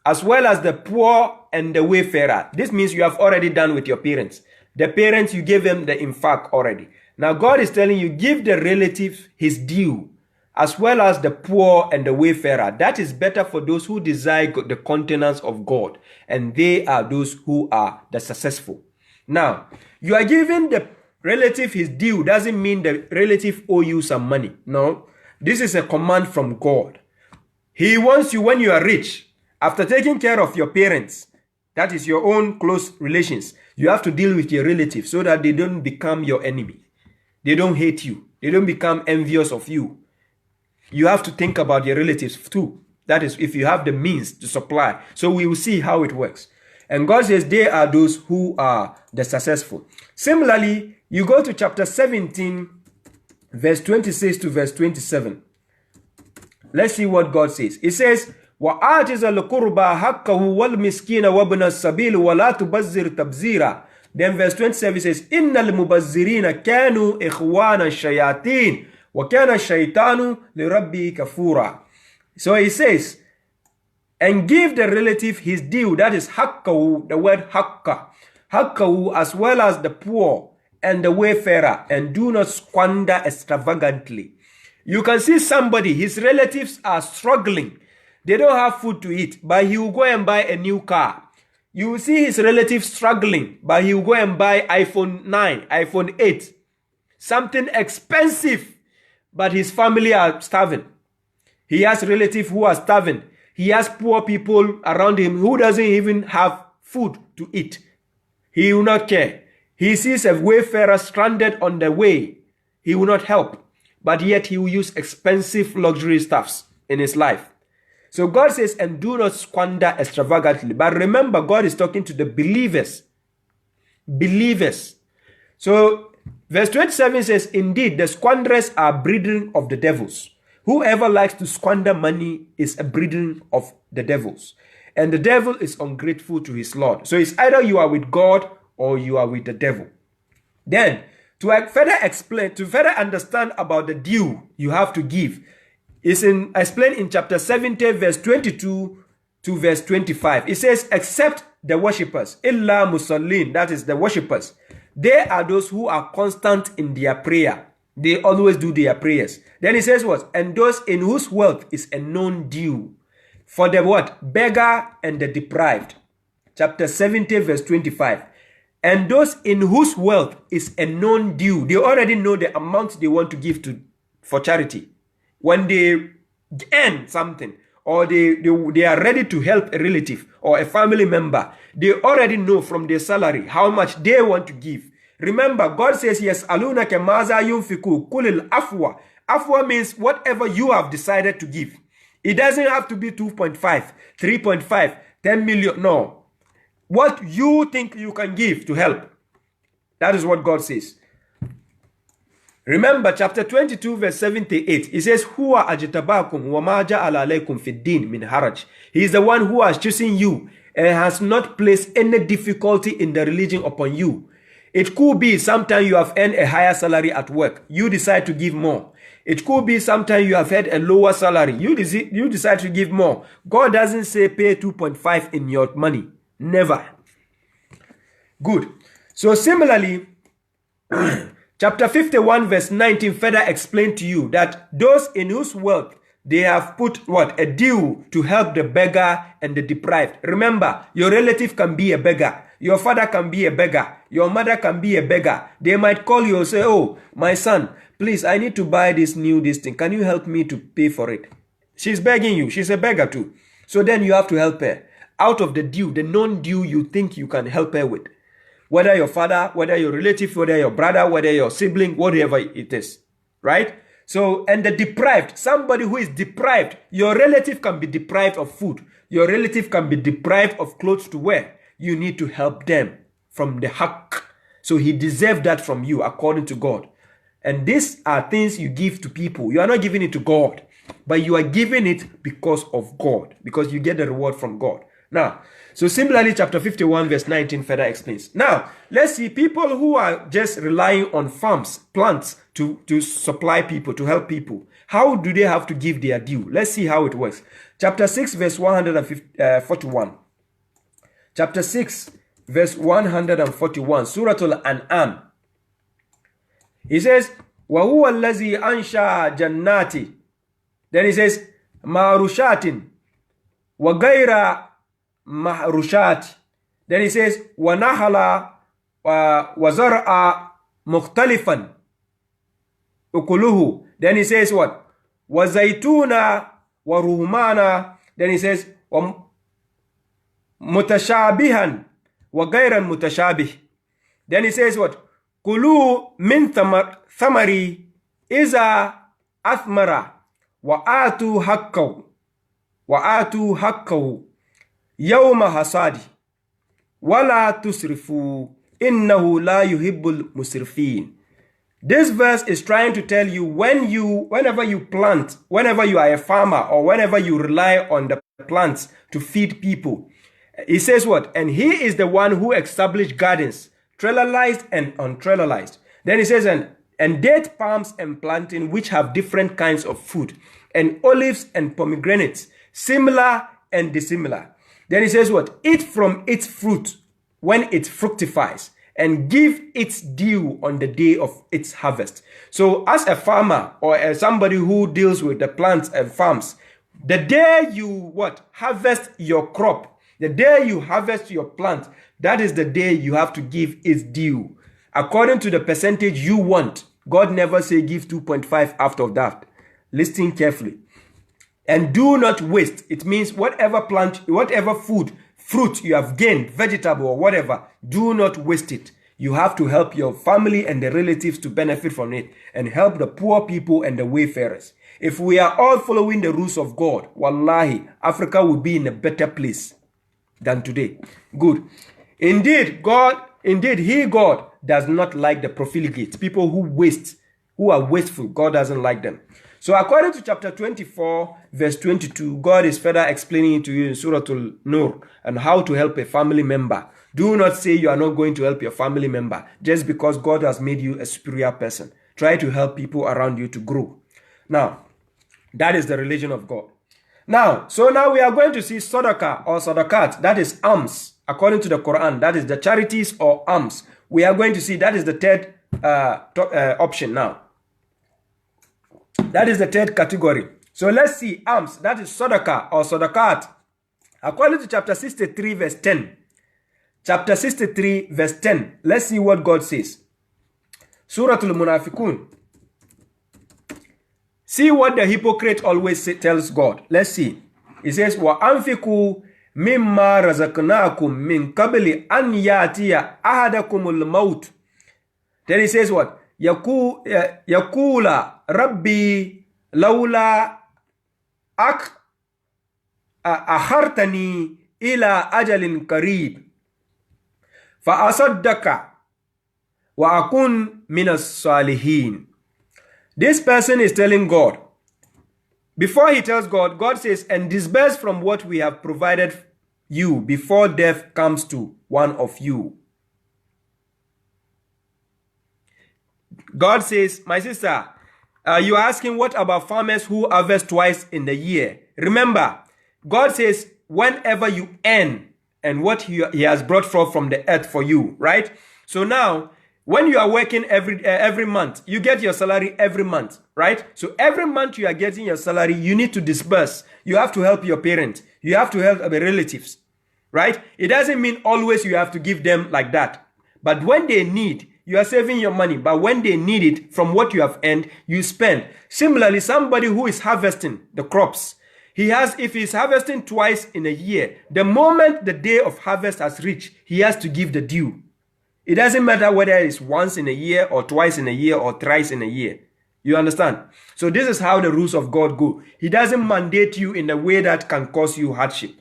as well as the poor and the wayfarer. This means you have already done with your parents. The parents, you gave them the infaq already. Now God is telling you, give the relative his due, as well as the poor and the wayfarer. That is better for those who desire the countenance of God. And they are those who are the successful. Now, you are giving the relative his due. Doesn't mean the relative owe you some money. No. This is a command from God. He wants you, when you are rich, after taking care of your parents, that is your own close relations, you have to deal with your relatives so that they don't become your enemy. They don't hate you. They don't become envious of you. You have to think about your relatives too. That is, if you have the means to supply. So we will see how it works. And God says they are those who are the successful. Similarly, you go to chapter 17, verse 26 to verse 27. Let's see what God says. It says, وَآتِ ذَا الْقُرْبَى حَقَّهُ وَالْمِسْكِينَ وَابْنَ السَّبِيلِ وَلَا تُبَذِّرْ تَبْذِيرًا. Then verse 27 says, إِنَّ الْمُبَذِّرِينَ كَانُوا إِخْوَانَ الشَّيَاطِينَ وَكَانَ الشَّيْطَانُ لِرَبِّهِ كَفُورًا. So he says, and give the relative his due, that is haqqahu, the word haqqa, haqqahu, as well as the poor and the wayfarer, and do not squander extravagantly. You can see somebody, his relatives are struggling. They don't have food to eat, but he will go and buy a new car. You will see his relatives struggling, but he will go and buy iPhone 9, iPhone 8, something expensive, but his family are starving. He has relatives who are starving. He has poor people around him who doesn't even have food to eat. He will not care. He sees a wayfarer stranded on the way. He will not help. But yet he will use expensive luxury stuffs in his life. So God says, and do not squander extravagantly. But remember, God is talking to the believers. Believers. So verse 27 says, indeed, the squanderers are brethren of the devils. Whoever likes to squander money is a brethren of the devils. And the devil is ungrateful to his Lord. So it's either you are with God or you are with the devil. Then, to further explain, to further understand about the due you have to give, is explained in chapter 70, verse 22 to verse 25. It says, except the worshippers, illa musallin, that is the worshippers. They are those who are constant in their prayer. They always do their prayers. Then it says what? And those in whose wealth is a known due. For the what? Beggar and the deprived. Chapter 70, verse 25. And those in whose wealth is a known due. They already know the amount they want to give for charity. When they earn something, or they are ready to help a relative or a family member, they already know from their salary how much they want to give. Remember, God says, yes, alunaka maza yunfiku kulil afwa. Afwa means whatever you have decided to give. It doesn't have to be 2.5, 3.5, 10 million. No. What you think you can give to help. That is what God says. Remember, chapter 22, verse 78. It says, Huwa ajtabakum wa ma ja'ala alaykum fid din min haraj. He is the one who has chosen you and has not placed any difficulty in the religion upon you. It could be sometime you have earned a higher salary at work. You decide to give more. It could be sometime you have had a lower salary. You decide to give more. God doesn't say pay 2.5 in your money. Never. Good. So similarly, chapter 51 verse 19 further explained to you that those in whose wealth they have put what? A due to help the beggar and the deprived. Remember, your relative can be a beggar. Your father can be a beggar. Your mother can be a beggar. They might call you and say, oh, my son, please, I need to buy this thing. Can you help me to pay for it? She's begging you. She's a beggar too. So then you have to help her. Out of the due, the known due you think you can help her with. Whether your father, whether your relative, whether your brother, whether your sibling, whatever it is. Right? So, and the deprived, somebody who is deprived, your relative can be deprived of food. Your relative can be deprived of clothes to wear. You need to help them from the haqq. So he deserves that from you according to God. And these are things you give to people. You are not giving it to God, but you are giving it because of God, because you get the reward from God. Now, so similarly, chapter 51, verse 19 further explains. Now, let's see people who are just relying on farms, plants to supply people, to help people. How do they have to give their due? Let's see how it works. Chapter 6, verse 141. Chapter 6, verse 141. Surah Al-An'am. He says, وَهُوَ الَّذِي أَنْشَأَ جَنَّاتِ. Then he says, مَعْرُشَاتٍ وَغَيْرَ مَعْرُشَاتٍ. Then he says, وَنَحَلَ وَزَرْعَ مُخْتَلِفًا أُكُلُهُ. Then he says what? وَزَيْتُونَ وَرُهْمَانَ. Then he says, مُتَشَابِهًا وَغَيْرًا مُتَشَابِهٍ. Then he says what? كُلُوا مِنْ ثَمَرِ إِذَا أَثْمَرَ وَآتُوا حَقَّهُ يَوْمَ حَصَادِهِ وَلَا تُسْرِفُوا إِنَّهُ لَا يُحِبُّ الْمُسْرِفِينَ. This verse is trying to tell you whenever you plant, whenever you are a farmer, or whenever you rely on the plants to feed people, he says what? And he is the one who established gardens, trellised and untrellised. Then he says, and date palms and plantain, which have different kinds of food, and olives and pomegranates, similar and dissimilar. Then he says what? Eat from its fruit when it fructifies, and give its due on the day of its harvest. So as a farmer or as somebody who deals with the plants and farms, the day you harvest your crop, the day you harvest your plant, that is the day you have to give its due. According to the percentage you want. God never say give 2.5 after that. Listen carefully. And do not waste. It means whatever plant, whatever food, fruit you have gained, vegetable or whatever, do not waste it. You have to help your family and the relatives to benefit from it, and help the poor people and the wayfarers. If we are all following the rules of God, wallahi, Africa will be in a better place than today. Good. Indeed, God does not like the profligate, people who are wasteful. God doesn't like them. So according to chapter 24, verse 22, God is further explaining it to you in Surah Al-Nur and how to help a family member. Do not say you are not going to help your family member just because God has made you a superior person. Try to help people around you to grow. Now, that is the religion of God. Now we are going to see Sadaqah or Zakaat, that is alms. According to the Quran, that is the charities or alms. We are going to see that is the third option now. That is the third category. So let's see alms, that is Sadaqah or Zakaat. According to chapter 63 verse 10. Chapter 63 verse 10. Let's see what God says. Surah Al-Munafiqun. See what the hypocrite always tells God. Let's see. He says, وَأَنْفِقُوا مِمَّا رَزَقْنَاكُمْ مِنْ قَبْلِ أَنْ يَأْتِيَ أَحَدَكُمُ الْمَوْتِ. Then he says what? يَقُولَ رَبِّي لَوْلَا أَخَرْتَنِي إِلَى أَجَلٍ قَرِيبٍ فَأَصَدَّقَ وَأَكُنْ مِنَ الصَّالِحِينَ. This person is telling God. Before he tells God, God says, and disburse from what we have provided you before death comes to one of you. God says, my sister, you are asking what about farmers who harvest twice in the year? Remember, God says, whenever you earn and what he has brought forth from the earth for you, right? So now, when you are working every month, you get your salary every month, right? So every month you are getting your salary, you need to disburse. You have to help your parents. You have to help the relatives, right? It doesn't mean always you have to give them like that. But when they need, you are saving your money. But when they need it from what you have earned, you spend. Similarly, somebody who is harvesting the crops, if he's harvesting twice in a year, the moment the day of harvest has reached, he has to give the due. It doesn't matter whether it's once in a year or twice in a year or thrice in a year. You understand? So this is how the rules of God go. He doesn't mandate you in a way that can cause you hardship.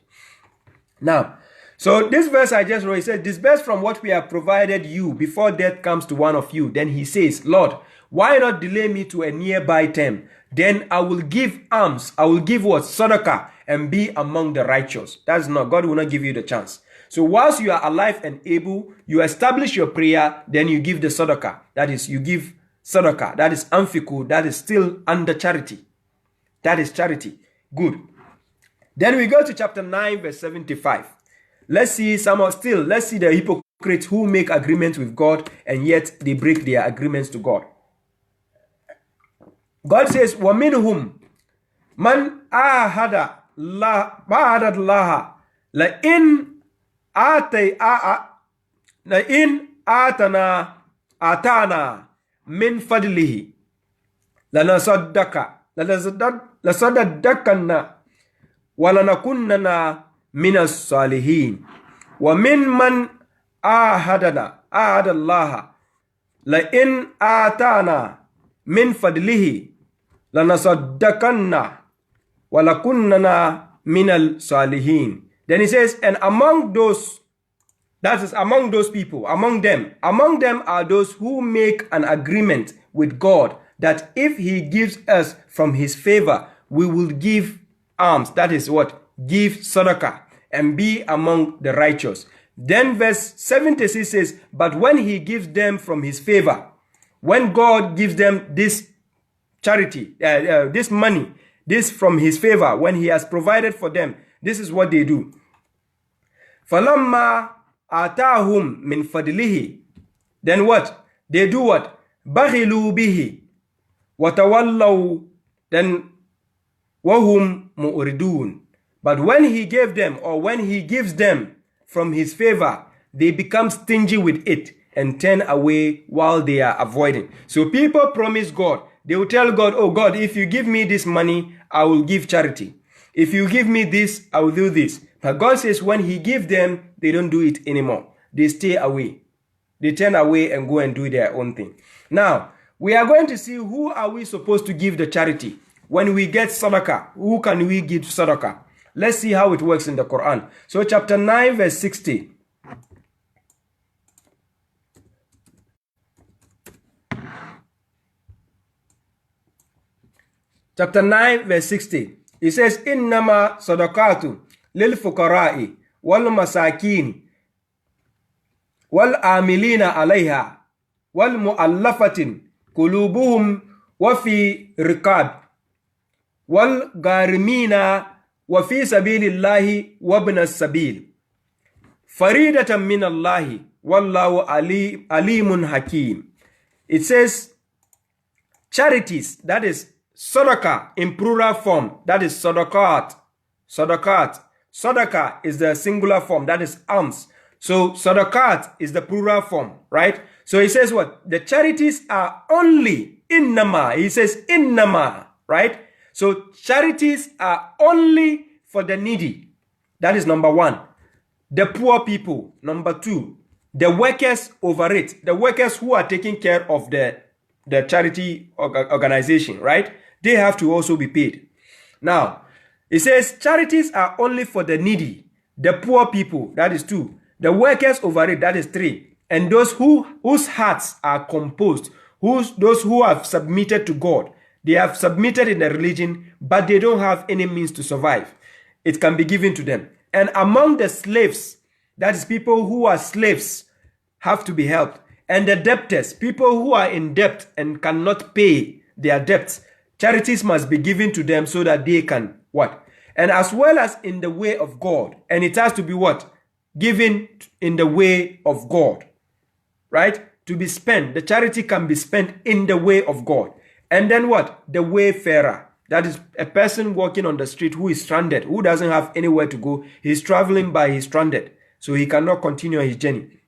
Now, so this verse I just wrote, it says, disburse from what we have provided you before death comes to one of you. Then he says, Lord, why not delay me to a nearby time? Then I will give alms. I will give what? Sadaqah, and be among the righteous. That's not, God will not give you the chance. So whilst you are alive and able, you establish your prayer, then you give the sadaqah. That is, you give sadaqah. That is anfiku. That is still under charity. That is charity. Good. Then we go to chapter 9, verse 75. Let's see let's see the hypocrites who make agreements with God and yet they break their agreements to God. God says, وَمِنْهُمْ مَنْ آهَدَ اللَّهَ لَإِنْ آتَانَا مِنْ فَضْلِهِ لَصَدَّقَنَّ وَلَنَكُنَّنَّ مِنَ الصَّالِحِينَ وَمِنْ مَنْ آهَدَ اللَّهَ لَإِنْ آتَانَا مِنْ فَضْلِهِ لَنَصَدَّقَنَّ وَلَكُنَّنَّ مِنَ الصَّالِحِينَ. Then he says, and among those, that is among those people, among them are those who make an agreement with God that if he gives us from his favor, we will give alms. That is what? Give sadaqah and be among the righteous. Then verse 76 says, but when he gives them from his favor, when God gives them this charity, this money, this from his favor, when he has provided for them, this is what they do. فَلَمَّا آتَاهُمْ مِنْ فَضْلِهِ. Then what? They do what? بَخِلُوا بِهِ وَتَوَلَّوْا. Then وَهُمْ مُؤْرِدُونَ. But when he gave them, or when he gives them from his favor, they become stingy with it and turn away while they are avoiding. So people promise God. They will tell God, oh God, if you give me this money, I will give charity. If you give me this, I will do this. But God says when he gives them, they don't do it anymore. They stay away. They turn away and go and do their own thing. Now, we are going to see who are we supposed to give the charity. when we get sadaqah, who can we give sadaqah? Let's see how it works in the Quran. So chapter 9 verse 60. Chapter 9 verse 60. It says, Innama sadaqatu lil fuqara'i wal masakin wal amilina alayha wal mu'allafatin qulubuhum wa fi riqab wal gharimina wa fi sabilillahi wa ibn as-sabil faridatan min Allahi wallahu alimun hakim. It says charities, that is sadaqah in plural form, that is sadaqat. Sadaqah is the singular form, that is alms. So Zakaat is the plural form, right? So he says what? The charities are only innama. He says innama, right? So charities are only for the needy. That is number one. The poor people. Number two. The workers over it. The workers who are taking care of the charity organization, right? They have to also be paid. Now, it says charities are only for the needy. The poor people, that is two. The workers over it, that is three. And those whose hearts are composed, those who have submitted to God. They have submitted in the religion, but they don't have any means to survive. It can be given to them. And among the slaves, that is people who are slaves, have to be helped. And the debtors, people who are in debt and cannot pay their debts, charities must be given to them so that they can what? And as well as in the way of God. And it has to be what? Given in the way of God, right? To be spent. The charity can be spent in the way of God. And then what? The wayfarer. That is a person walking on the street who is stranded, who doesn't have anywhere to go. He's traveling by, he's stranded. So he cannot continue his journey.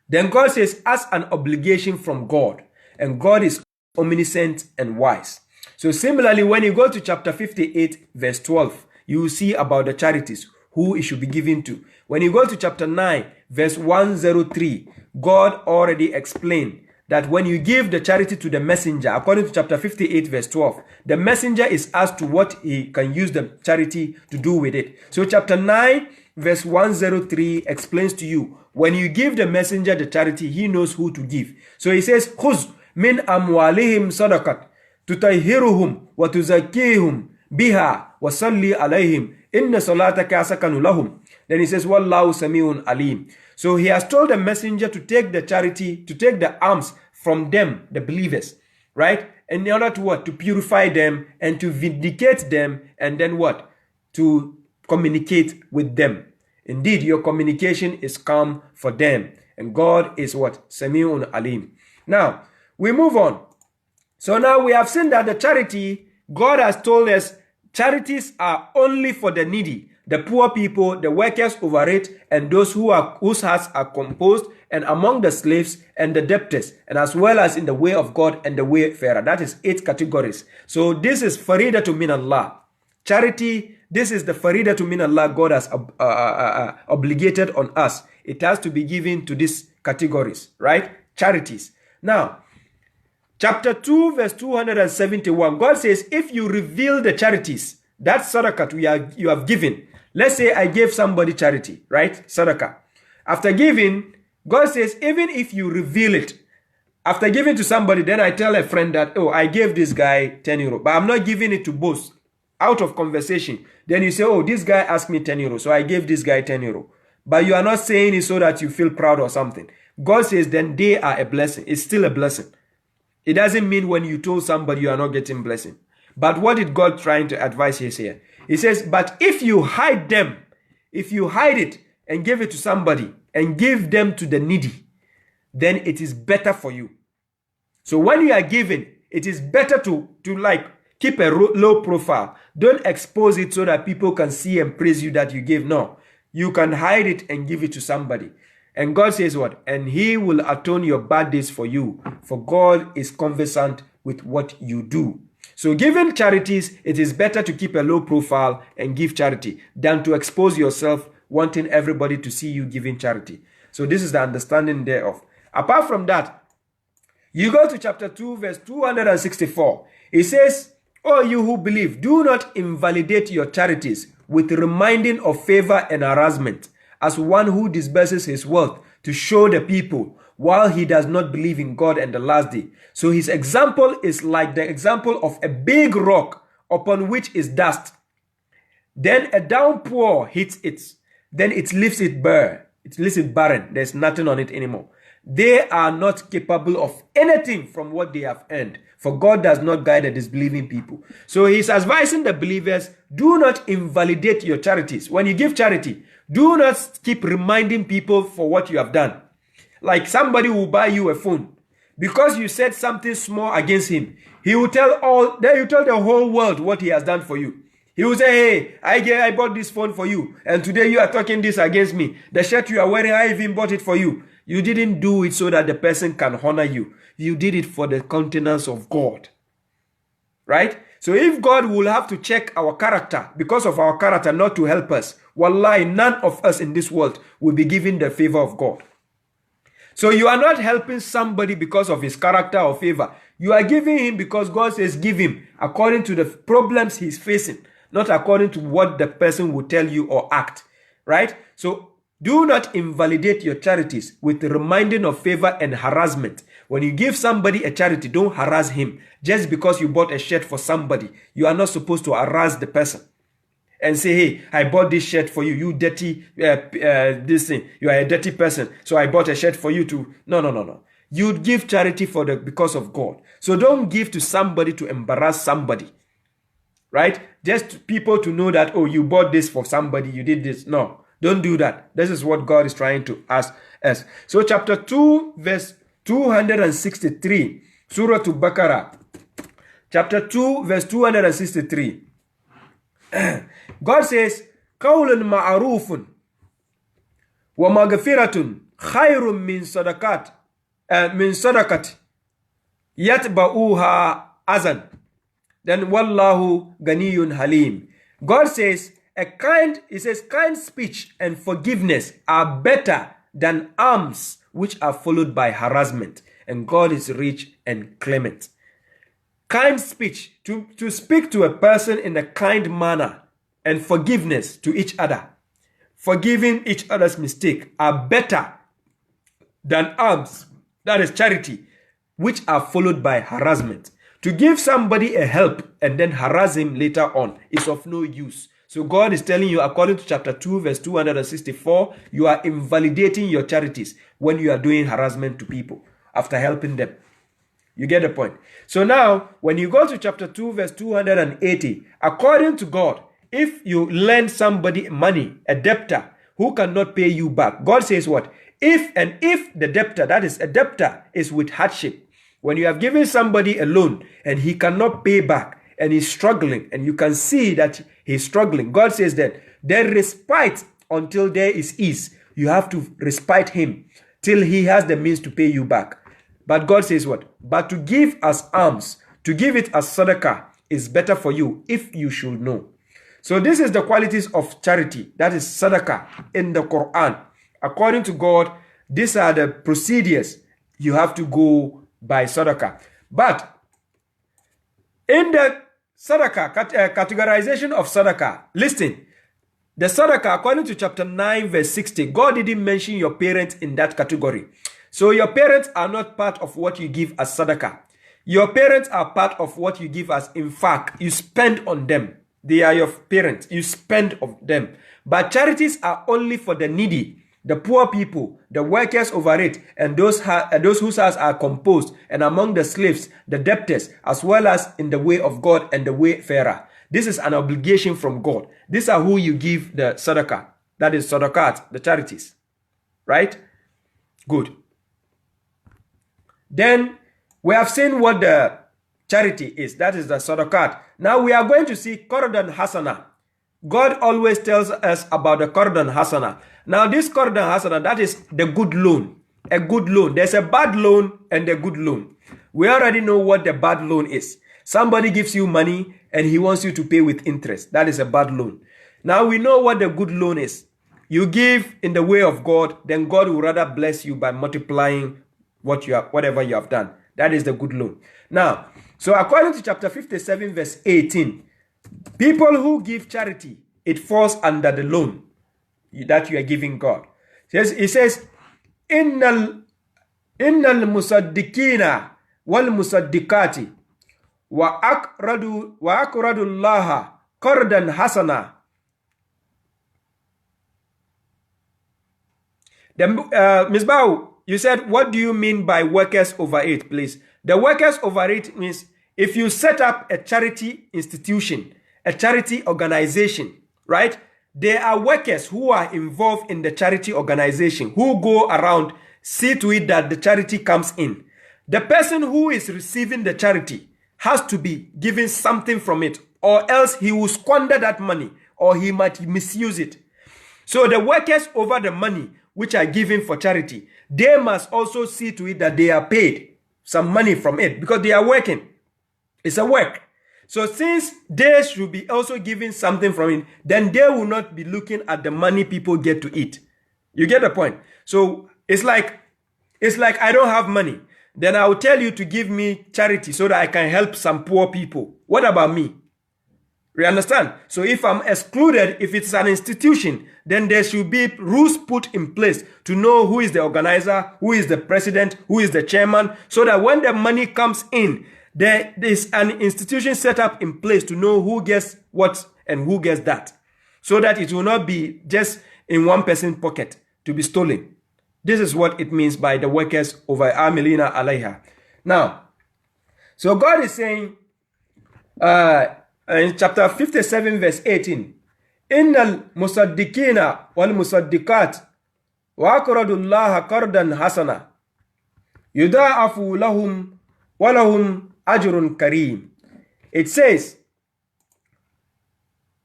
Then God says, as an obligation from God. And God is omniscient and wise. So similarly, when you go to chapter 58, verse 12, you will see about the charities, who it should be given to. When you go to chapter 9, verse 103, God already explained that when you give the charity to the messenger, according to chapter 58, verse 12, the messenger is asked to what he can use the charity to do with it. So chapter 9, verse 103 explains to you, when you give the messenger the charity, he knows who to give. So he says, خُذْ مِنْ أَمْوَالِهِمْ صَدَقَةً تُطَهِّرُهُمْ وَتُزَكِّيهُمْ بِهَا وَصَلِّ عَلَيْهِمْ إِنَّ صَلَاتَكَ سَكَنُ لَهُمْ. Then he says, وَاللَّهُ سَمِيعٌ عَلِيمٌ. So he has told the messenger to take the charity, to take the alms from them, the believers, right? In order to what? To purify them and to vindicate them, and then what? To communicate with them. Indeed, your communication is calm for them. And God is what? Sami'un Alim. Now, we move on. So now we have seen that the charity, God has told us, charities are only for the needy, the poor people, the workers over it, and those whose hearts are composed, and among the slaves and the debtors, and as well as in the way of God and the wayfarer. That is 8 categories. So this is faridatu min Allah. Charity, this is the faridatu min Allah God has obligated on us. It has to be given to these categories, right? Charities. Now, chapter 2, verse 271, God says, if you reveal the charities, that sadaqah you have given. Let's say I gave somebody charity, right? Sadaqah. After giving, God says, even if you reveal it, after giving to somebody, then I tell a friend that, oh, I gave this guy 10 euro, but I'm not giving it to boast, out of conversation. Then you say, oh, this guy asked me 10 euro, so I gave this guy 10 euro. But you are not saying it so that you feel proud or something. God says, then they are a blessing. It's still a blessing. It doesn't mean when you told somebody you are not getting blessing. But what is God trying to advise here? He says, but if you hide them, if you hide it and give it to somebody and give them to the needy, then it is better for you. So when you are giving, it is better to like keep a low profile. Don't expose it so that people can see and praise you that you gave. No, you can hide it and give it to somebody. And God says what? And he will atone your bad days for you. For God is conversant with what you do. So giving charities, it is better to keep a low profile and give charity than to expose yourself wanting everybody to see you giving charity. So this is the understanding thereof. Apart from that, you go to chapter 2, verse 264. It says, O you who believe, do not invalidate your charities with reminding of favor and harassment, as one who disburses his wealth to show the people, while he does not believe in God and the last day. So his example is like the example of a big rock upon which is dust. Then a downpour hits it. Then it leaves it bare. It leaves it barren. There's nothing on it anymore. They are not capable of anything from what they have earned. For God does not guide the disbelieving people. So he's advising the believers, do not invalidate your charities. When you give charity, do not keep reminding people for what you have done. Like somebody will buy you a phone. Because you said something small against him, he will tell the whole world what he has done for you. He will say, hey, I bought this phone for you, and today you are talking this against me. The shirt you are wearing, I even bought it for you. You didn't do it so that the person can honor you. You did it for the countenance of God. Right? So if God will have to check our character because of our character not to help us, wallahi, none of us in this world will be given the favor of God. So you are not helping somebody because of his character or favor. You are giving him because God says give him according to the problems he's facing, not according to what the person will tell you or act. Right? So do not invalidate your charities with the reminding of favor and harassment. When you give somebody a charity, don't harass him. Just because you bought a shirt for somebody, you are not supposed to harass the person and say, hey, I bought this shirt for you. You dirty, this thing. You are a dirty person. So I bought a shirt for you too. No. You give charity because of God. So don't give to somebody to embarrass somebody. Right? Just people to know that, oh, you bought this for somebody. You did this. No. Don't do that. This is what God is trying to ask us. So chapter 2, verse 263, Surah Al-Baqarah. Chapter 2, verse 263. God says, قَوْلٌ مَعَرُوفٌ وَمَغْفِرَةٌ خَيْرٌ مِّن صَدَقَةٍ يَتْبَعُوهَا أَذًى. Then وَاللَّهُ غَنِيٌّ حَلِيمٌ. God says, kind speech and forgiveness are better than alms which are followed by harassment. And God is rich and clement. Kind speech, to speak to a person in a kind manner, and forgiveness to each other, forgiving each other's mistake, are better than alms, that is charity, which are followed by harassment. To give somebody a help and then harass him later on is of no use. So God is telling you, according to chapter 2, verse 264, you are invalidating your charities when you are doing harassment to people after helping them. You get the point? So now, when you go to chapter 2, verse 280, according to God, if you lend somebody money, a debtor, who cannot pay you back, God says what? If the debtor, that is a debtor, is with hardship, when you have given somebody a loan and he cannot pay back, and he's struggling, and you can see that he's struggling, God says that there is respite until there is ease. You have to respite him till he has the means to pay you back. But God says what? But to give as alms, to give it as sadaqah, is better for you if you should know. So this is the qualities of charity, that is sadaqah, in the Quran. According to God, these are the procedures you have to go by sadaqah. But in the sadaqah, categorization of sadaqah, listen, the sadaqah, according to chapter 9, verse 60, God didn't mention your parents in that category. So your parents are not part of what you give as sadaqah. Your parents are part of what you give as infaq. You spend on them. They are your parents. You spend on them. But charities are only for the needy, the poor people, the workers over it, and those whose hearts are composed, and among the slaves, the debtors, as well as in the way of God and the wayfarer. This is an obligation from God. These are who you give the sadaqah. That is sadaqat, the charities. Right? Good. Then we have seen what the charity is. That is the sadaqat. Now we are going to see qardan hasana. God always tells us about the qardan hasana. Now this qardan hasana, that is the good loan. A good loan. There's a bad loan and a good loan. We already know what the bad loan is. Somebody gives you money and he wants you to pay with interest. That is a bad loan. Now we know what the good loan is. You give in the way of God, then God will rather bless you by multiplying whatever you have done. That is the good loan. Now, so according to chapter 57, verse 18, people who give charity, it falls under the loan that you are giving God. It says, Innal musaddikina wal musaddikati wa akradu Allah qardan hasana. Ms. Bao, you said, what do you mean by workers over it, please? The workers over it means if you set up a charity institution, a charity organization, right? There are workers who are involved in the charity organization who go around, see to it that the charity comes in. The person who is receiving the charity has to be given something from it, or else he will squander that money or he might misuse it. So the workers over the money which are given for charity, they must also see to it that they are paid some money from it because they are working. It's a work. So since they should be also giving something from it, then they will not be looking at the money people get to eat. You get the point? So it's like I don't have money. Then I will tell you to give me charity so that I can help some poor people. What about me? You understand? So if I'm excluded, if it's an institution, then there should be rules put in place to know who is the organizer, who is the president, who is the chairman, so that when the money comes in, there is an institution set up in place to know who gets what and who gets that, so that it will not be just in one person's pocket to be stolen. This is what it means by the workers over Amelina Alayha. Now, so God is saying in chapter 57, verse 18, Innal musaddikina wal musaddikat wa aqradullaha qardan hasana yuda'afu lahum wa lahum ajrun kareem. It says,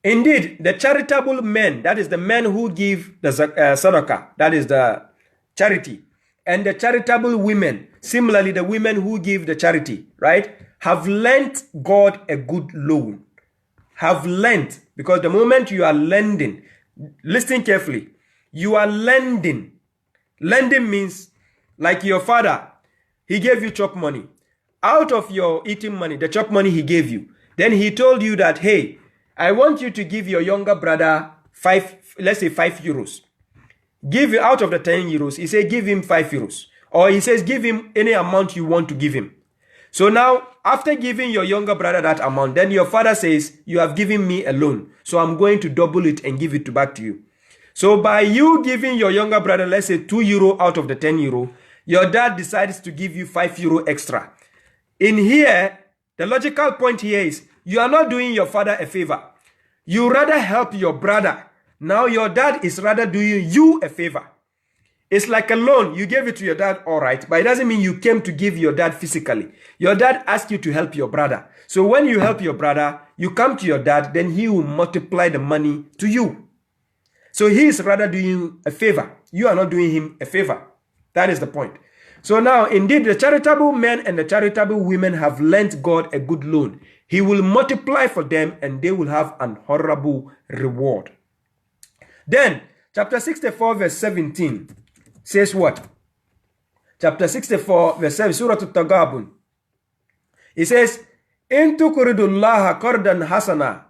indeed, the charitable men, that is the men who give the sadaqah, that is the charity, and the charitable women, similarly the women who give the charity, right, have lent God a good loan. Have lent, because the moment you are lending, listen carefully, you are lending. Lending means like your father, he gave you chop money. Out of your eating money, the chop money he gave you, then he told you that, hey, I want you to give your younger brother let's say 5 euros. Give out of the 10 euros, he said, give him 5 euros. Or he says, give him any amount you want to give him. So now, after giving your younger brother that amount, then your father says, you have given me a loan, so I'm going to double it and give it back to you. So by you giving your younger brother, let's say 2 euro out of the 10 euro, your dad decides to give you 5 euro extra. In here, the logical point here is, you are not doing your father a favor. You rather help your brother. Now your dad is rather doing you a favor. It's like a loan. You gave it to your dad, all right, but it doesn't mean you came to give your dad physically. Your dad asked you to help your brother. So when you help your brother, you come to your dad, then he will multiply the money to you. So he is rather doing you a favor. You are not doing him a favor. That is the point. So now, indeed, the charitable men and the charitable women have lent God a good loan. He will multiply for them and they will have an honorable reward. Then, chapter 64, verse 17 says what? Chapter 64, verse 7, Surah At-Tagabun. It says, In tukridullaha qardan hasana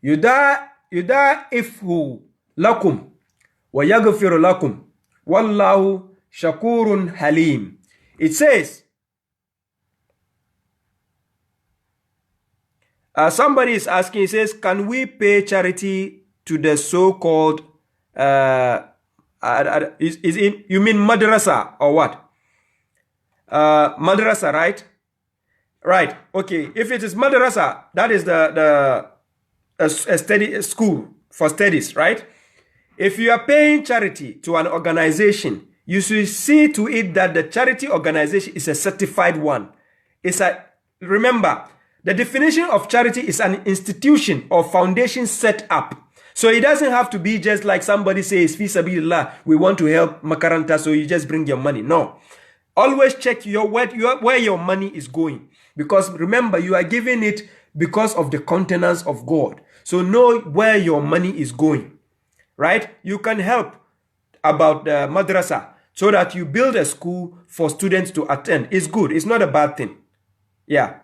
yuda'ifhu lakum wa yaghfiru lakum wallahu shakurun halim. It says, somebody is asking, he says, can we pay charity to the so-called you mean madrasa or what? Madrasa, right? Right. Okay. If it is madrasa, that is a study school for studies, right? If you are paying charity to an organization, you should see to it that the charity organization is a certified one. Remember, the definition of charity is an institution or foundation set up. So it doesn't have to be just like somebody says, Fi sabilillah, we want to help Makaranta, so you just bring your money. No. Always check where your money is going. Because remember, you are giving it because of the countenance of God. So know where your money is going. Right? You can help about the madrasa. so that you build a school for students to attend. It's good. It's not a bad thing. Yeah.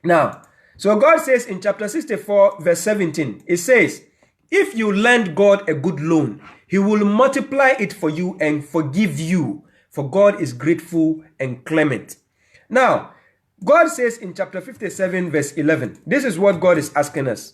Now, so God says in chapter 64, verse 17, it says, if you lend God a good loan, he will multiply it for you and forgive you, for God is grateful and clement. Now, God says in chapter 57, verse 11, this is what God is asking us.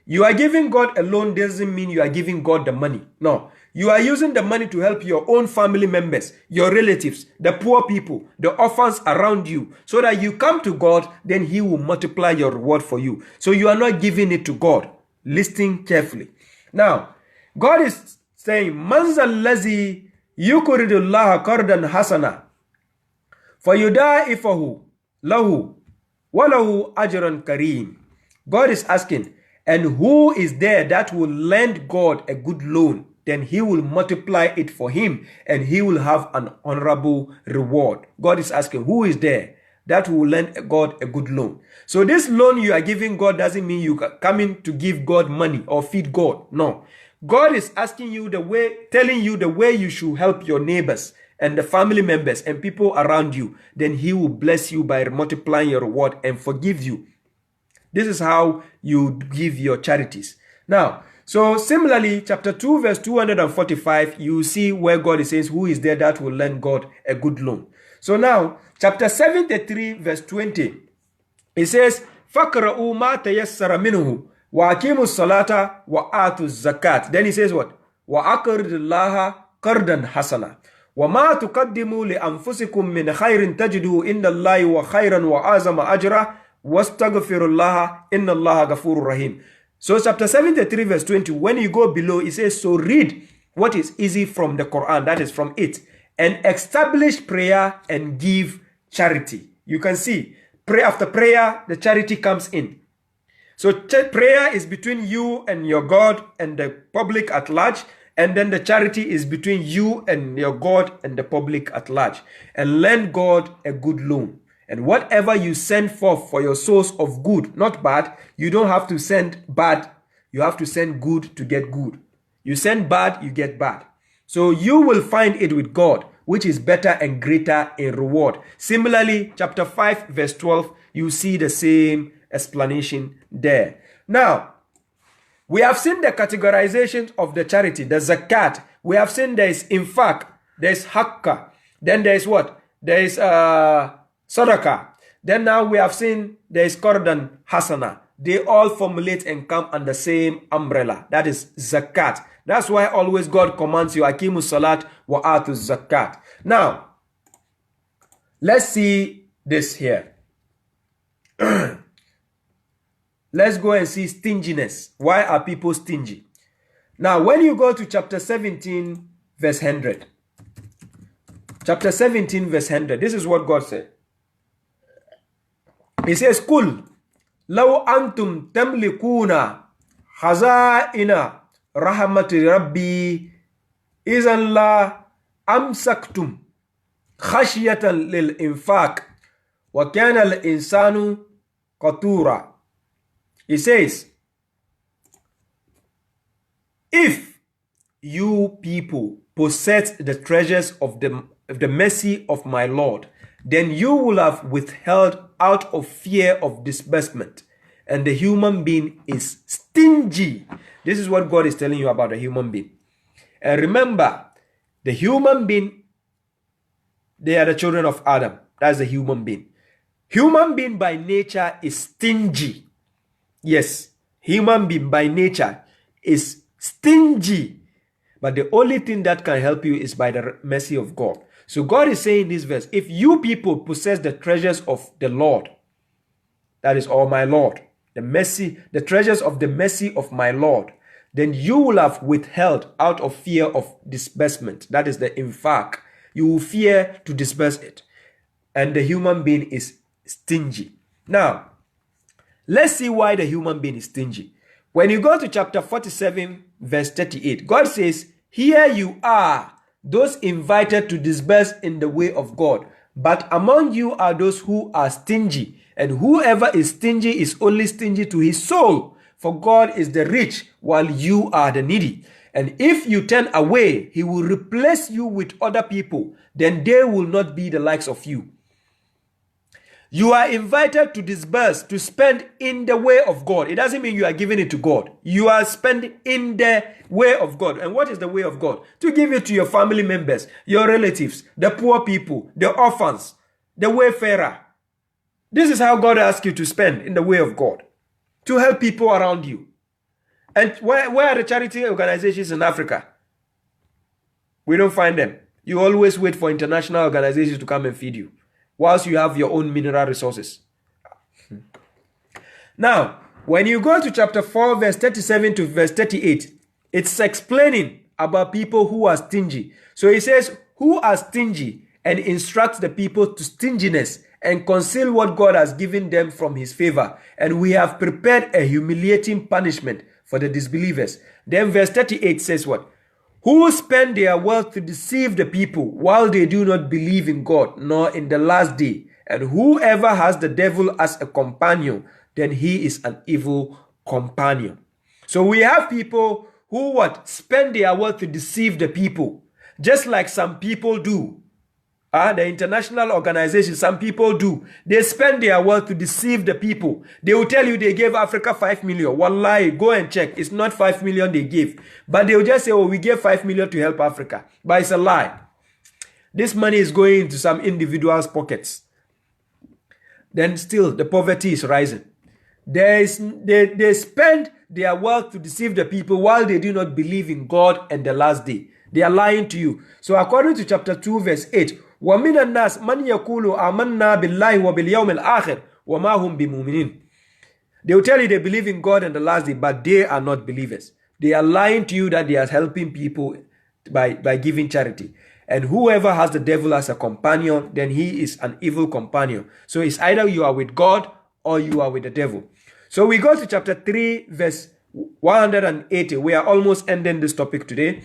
You are giving God a loan doesn't mean you are giving God the money. No. You are using the money to help your own family members, your relatives, the poor people, the orphans around you, so that you come to God, then he will multiply your reward for you. So you are not giving it to God. Listen carefully. Now, God is saying, Man zallazi yukuridullaha qardan hasana fayudaifahu lahu walahu ajran kareem. God is asking, and who is there that will lend God a good loan? Then he will multiply it for him and he will have an honorable reward. God is asking, who is there that will lend God a good loan? So this loan you are giving God doesn't mean you are coming to give God money or feed God. No. God is asking you the way, telling you the way you should help your neighbors and the family members and people around you. Then he will bless you by multiplying your reward and forgive you. This is how you give your charities. Now, so similarly, chapter 2, verse 245, you see where God is saying, who is there that will lend God a good loan? So now, chapter 73, verse 20, it says, فَقْرَؤُوا مَا تَيَسَّرَ مِنْهُ وَأَقِيمُوا الصَّلَاةَ وَآتُوا الزَّكَاةَ. Then he says what? وَأَقْرِضُوا اللَّهَ قَرْضًا حَسَنًا وَمَا تُقَدِّمُوا لِأَنفُسِكُم مِّنْ خَيْرٍ تَجِدُوهُ إِنَّ اللَّهَ وَخَيْرًا وَأَعْظَمَ أَجْرًا وَاسْتَغْفِرُوا اللَّهَ إِنَّ اللَّهَ غَفُورٌ رَحِيمٌ. So chapter 73 verse 20, when you go below, it says, so read what is easy from the Quran, that is from it, and establish prayer and give charity. You can see, pray after prayer, the charity comes in. So prayer is between you and your God and the public at large, and then the charity is between you and your God and the public at large. And lend God a good loan. And whatever you send forth for your source of good, not bad, you don't have to send bad. You have to send good to get good. You send bad, you get bad. So you will find it with God, which is better and greater in reward. Similarly, chapter 5, verse 12, you see the same explanation there. Now, we have seen the categorization of the charity, the zakat. We have seen there is infaq, there is hakka. Then there is what? There is Sadaqah. Then now we have seen there is Qardan Hasana. They all formulate and come under the same umbrella. That is Zakat. That's why always God commands you, Akimu Salat wa Atu Zakat. Now, let's see this here. Let's go and see stinginess. Why are people stingy? Now, when you go to chapter 17, verse 100. Chapter 17, verse 100. This is what God said. He says, Kul, law antum tamlikuna hazaina rahmati rabbi izan la amsaktum khashyatan lil infaq wa kana al insanu qatura. He says, if you people possess the treasures of the mercy of my Lord, then you will have withheld out of fear of disbursement. And the human being is stingy. This is what God is telling you about the human being. And remember, the human being, they are the children of Adam. That's the human being. Human being by nature is stingy. Yes, human being by nature is stingy. But the only thing that can help you is by the mercy of God. So God is saying in this verse, if you people possess the treasures of the Lord, that is all my Lord, the mercy, the treasures of the mercy of my Lord, then you will have withheld out of fear of disbursement. That is the infaq. You will fear to disburse it. And the human being is stingy. Now, let's see why the human being is stingy. When you go to chapter 47, verse 38, God says, here you are, those invited to disburse in the way of God. But among you are those who are stingy. And whoever is stingy is only stingy to his soul. For God is the rich, while you are the needy. And if you turn away, he will replace you with other people. Then they will not be the likes of you. You are invited to disburse, to spend in the way of God. It doesn't mean you are giving it to God. You are spending in the way of God. And what is the way of God? To give it to your family members, your relatives, the poor people, the orphans, the wayfarer. This is how God asks you to spend in the way of God. To help people around you. And where are the charity organizations in Africa? We don't find them. You always wait for international organizations to come and feed you, whilst you have your own mineral resources. Now, when you go to chapter 4, verse 37 to verse 38, it's explaining about people who are stingy. So he says, who are stingy, and instructs the people to stinginess and conceal what God has given them from his favor. And we have prepared a humiliating punishment for the disbelievers. Then verse 38 says what? Who spend their wealth to deceive the people while they do not believe in God, nor in the last day. And whoever has the devil as a companion, then he is an evil companion. So we have people who what? Spend their wealth to deceive the people. Just like some people do. The international organizations, some people do. They spend their wealth to deceive the people. They will tell you they gave Africa 5 million. Wallahi, go and check. It's not 5 million they gave. But they will just say, oh, we gave 5 million to help Africa. But it's a lie. This money is going into some individuals' pockets. Then still, the poverty is rising. They spend their wealth to deceive the people while they do not believe in God and the last day. They are lying to you. So according to chapter 2, verse 8, وَمِنَ النَّاسِ مَنْ يَقُولُ آمَنَّا بِاللَّهِ وَبِالْيَوْمِ الْآخِرِ وَمَا هُمْ بِمُؤْمِنِينَ. They will tell you they believe in God and the last day, but they are not believers. They are lying to you that they are helping people by giving charity. And whoever has the devil as a companion, then he is an evil companion. So it's either you are with God or you are with the devil. So we go to chapter 3, verse 180. We are almost ending this topic today.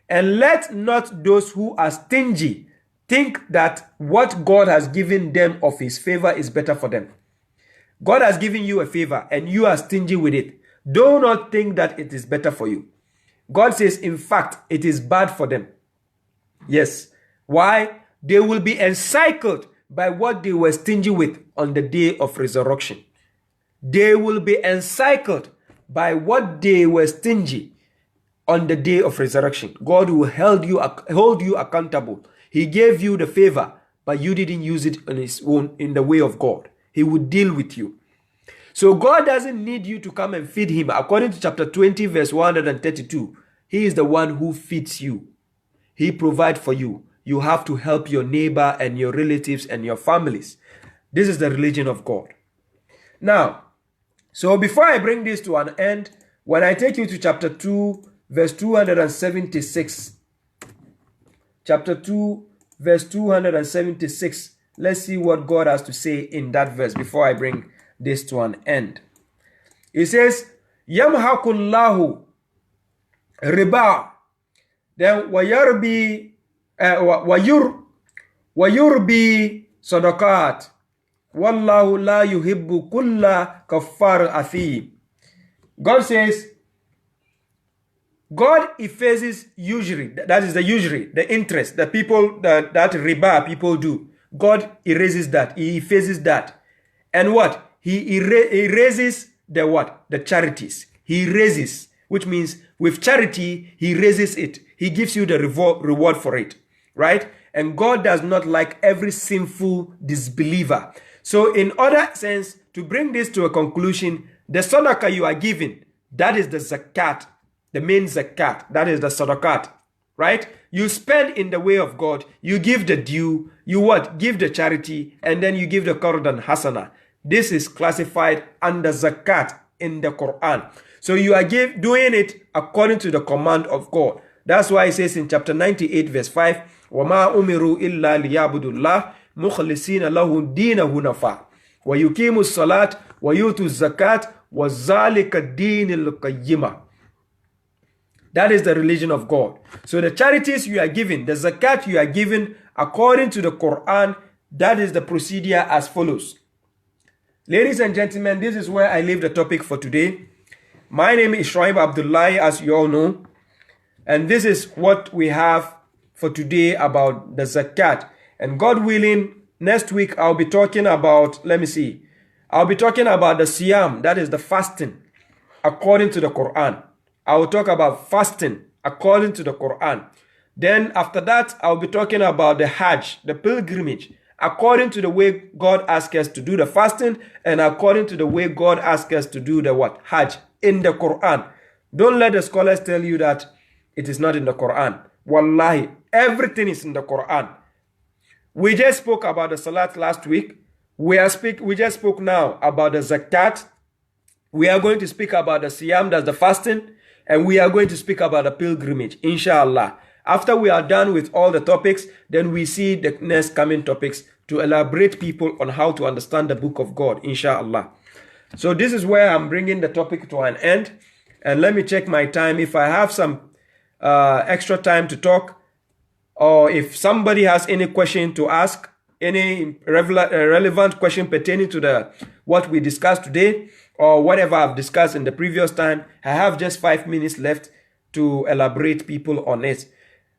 And let not those who are stingy think that what God has given them of his favor is better for them. God has given you a favor and you are stingy with it. Do not think that it is better for you. God says, in fact, it is bad for them. Yes. Why? They will be encircled by what they were stingy with on the day of resurrection. They will be encircled by what they were stingy on the day of resurrection. God will hold you accountable. He gave you the favor, but you didn't use it on his own in the way of God. He would deal with you. So God doesn't need you to come and feed him. According to chapter 20, verse 132, he is the one who feeds you. He provides for you. You have to help your neighbor and your relatives and your families. This is the religion of God. Now, so before I bring this to an end, when I take you to chapter 2, verse 276, chapter 2, verse 276. Let's see what God has to say in that verse before I bring this to an end. It says, Yamhakullahu riba. Then wayurbi sadaqat. Wallahu la yuhibbu kulla kaffar athim. God says, God effaces usury, that is the usury, the interest, the people that riba people do. God erases that. He effaces that. And what? He erases the what? The charities. He erases, which means with charity, he raises it. He gives you the reward for it. Right? And God does not like every sinful disbeliever. So in other sense, to bring this to a conclusion, the sadaqah you are giving, that is the zakat. The main zakat, that is the sadaqat, right? You spend in the way of God, you give the due, you what? Give the charity, and then you give the qardan hasana. This is classified under zakat in the Quran. So you are doing it according to the command of God. That's why it says in chapter 98 verse 5, وَمَا أُمِرُوا إِلَّا لِيَعْبُدُوا اللَّهِ مُخْلِصِينَ لَهُ الدِّينَ هُنَفَاءَ وَيُقِيمُوا الصَّلَاةَ وَيُؤْتُوا الزَّكَاةَ وَذَلِكَ الدِّينُ الْقَيِّمَةُ. That is the religion of God. So the charities you are giving, the zakat you are giving according to the Quran, that is the procedure as follows. Ladies and gentlemen, this is where I leave the topic for today. My name is Shoaib Abdullahi, as you all know. And this is what we have for today about the Zakat. And God willing, next week I'll be talking about, I'll be talking about the Siyam, that is the fasting, according to the Quran. I will talk about fasting according to the Quran. Then after that, I'll be talking about the Hajj, the pilgrimage, according to the way God asks us to do the fasting and according to the way God asks us to do the what? Hajj in the Quran. Don't let the scholars tell you that it is not in the Quran. Wallahi, everything is in the Quran. We just spoke about the Salat last week. We just spoke now about the Zakat. We are going to speak about the Siyam, that's the fasting. And we are going to speak about the pilgrimage, inshallah. After we are done with all the topics, then we see the next coming topics to elaborate people on how to understand the book of God, inshallah. So this is where I'm bringing the topic to an end. And let me check my time. If I have some extra time to talk, or if somebody has any question to ask, any relevant question pertaining to what we discussed today, or whatever I've discussed in the previous time, I have just 5 minutes left to elaborate people on it.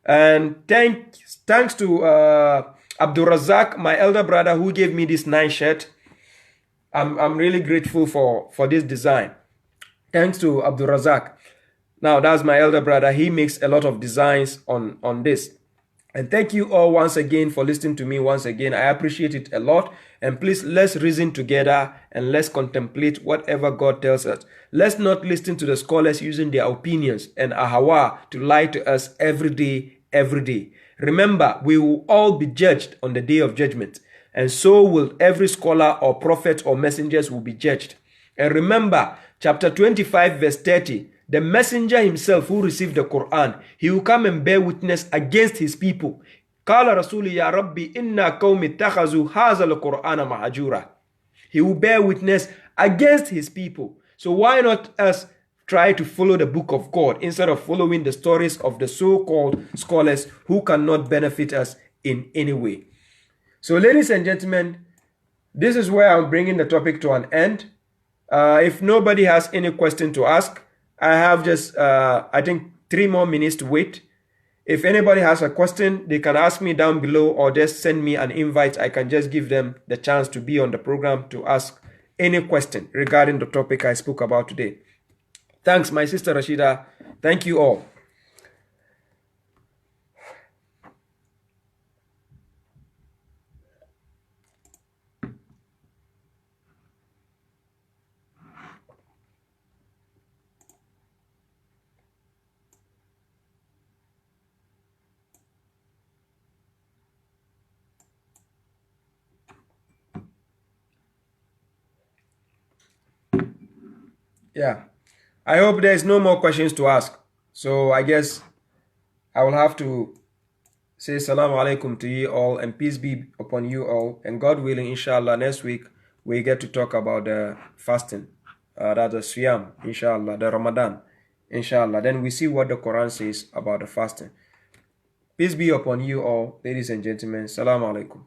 And thanks to Abdul Razak, my elder brother, who gave me this nice shirt. I'm really grateful for this design. Thanks to Abdul Razak. Now, that's my elder brother. He makes a lot of designs on this. And thank you all once again for listening to me once again. I appreciate it a lot. And please, let's reason together and let's contemplate whatever God tells us. Let's not listen to the scholars using their opinions and ahawa to lie to us every day. Remember, we will all be judged on the day of judgment. And so will every scholar or prophet or messengers will be judged. And remember, chapter 25 verse 30, the messenger himself who received the Quran, he will come and bear witness against his people. قال رسولي يا ربي إن قوم اتخذوا هذا القرآن مهجورا. He will bear witness against his people. So why not us try to follow the book of God instead of following the stories of the so-called scholars who cannot benefit us in any way? So ladies and gentlemen, this is where I'm bringing the topic to an end. If nobody has any question to ask, I have just, I think, 3 more minutes to wait. If anybody has a question, they can ask me down below or just send me an invite. I can just give them the chance to be on the program to ask any question regarding the topic I spoke about today. Thanks, my sister Rashida. Thank you all. Yeah, I hope there's no more questions to ask. So I guess I will have to say Assalamu alaikum to you all and peace be upon you all. And God willing, inshallah, next week we get to talk about the fasting, that's the Siyam, inshallah, the Ramadan, inshallah. Then we see what the Quran says about the fasting. Peace be upon you all, ladies and gentlemen. Assalamu alaikum.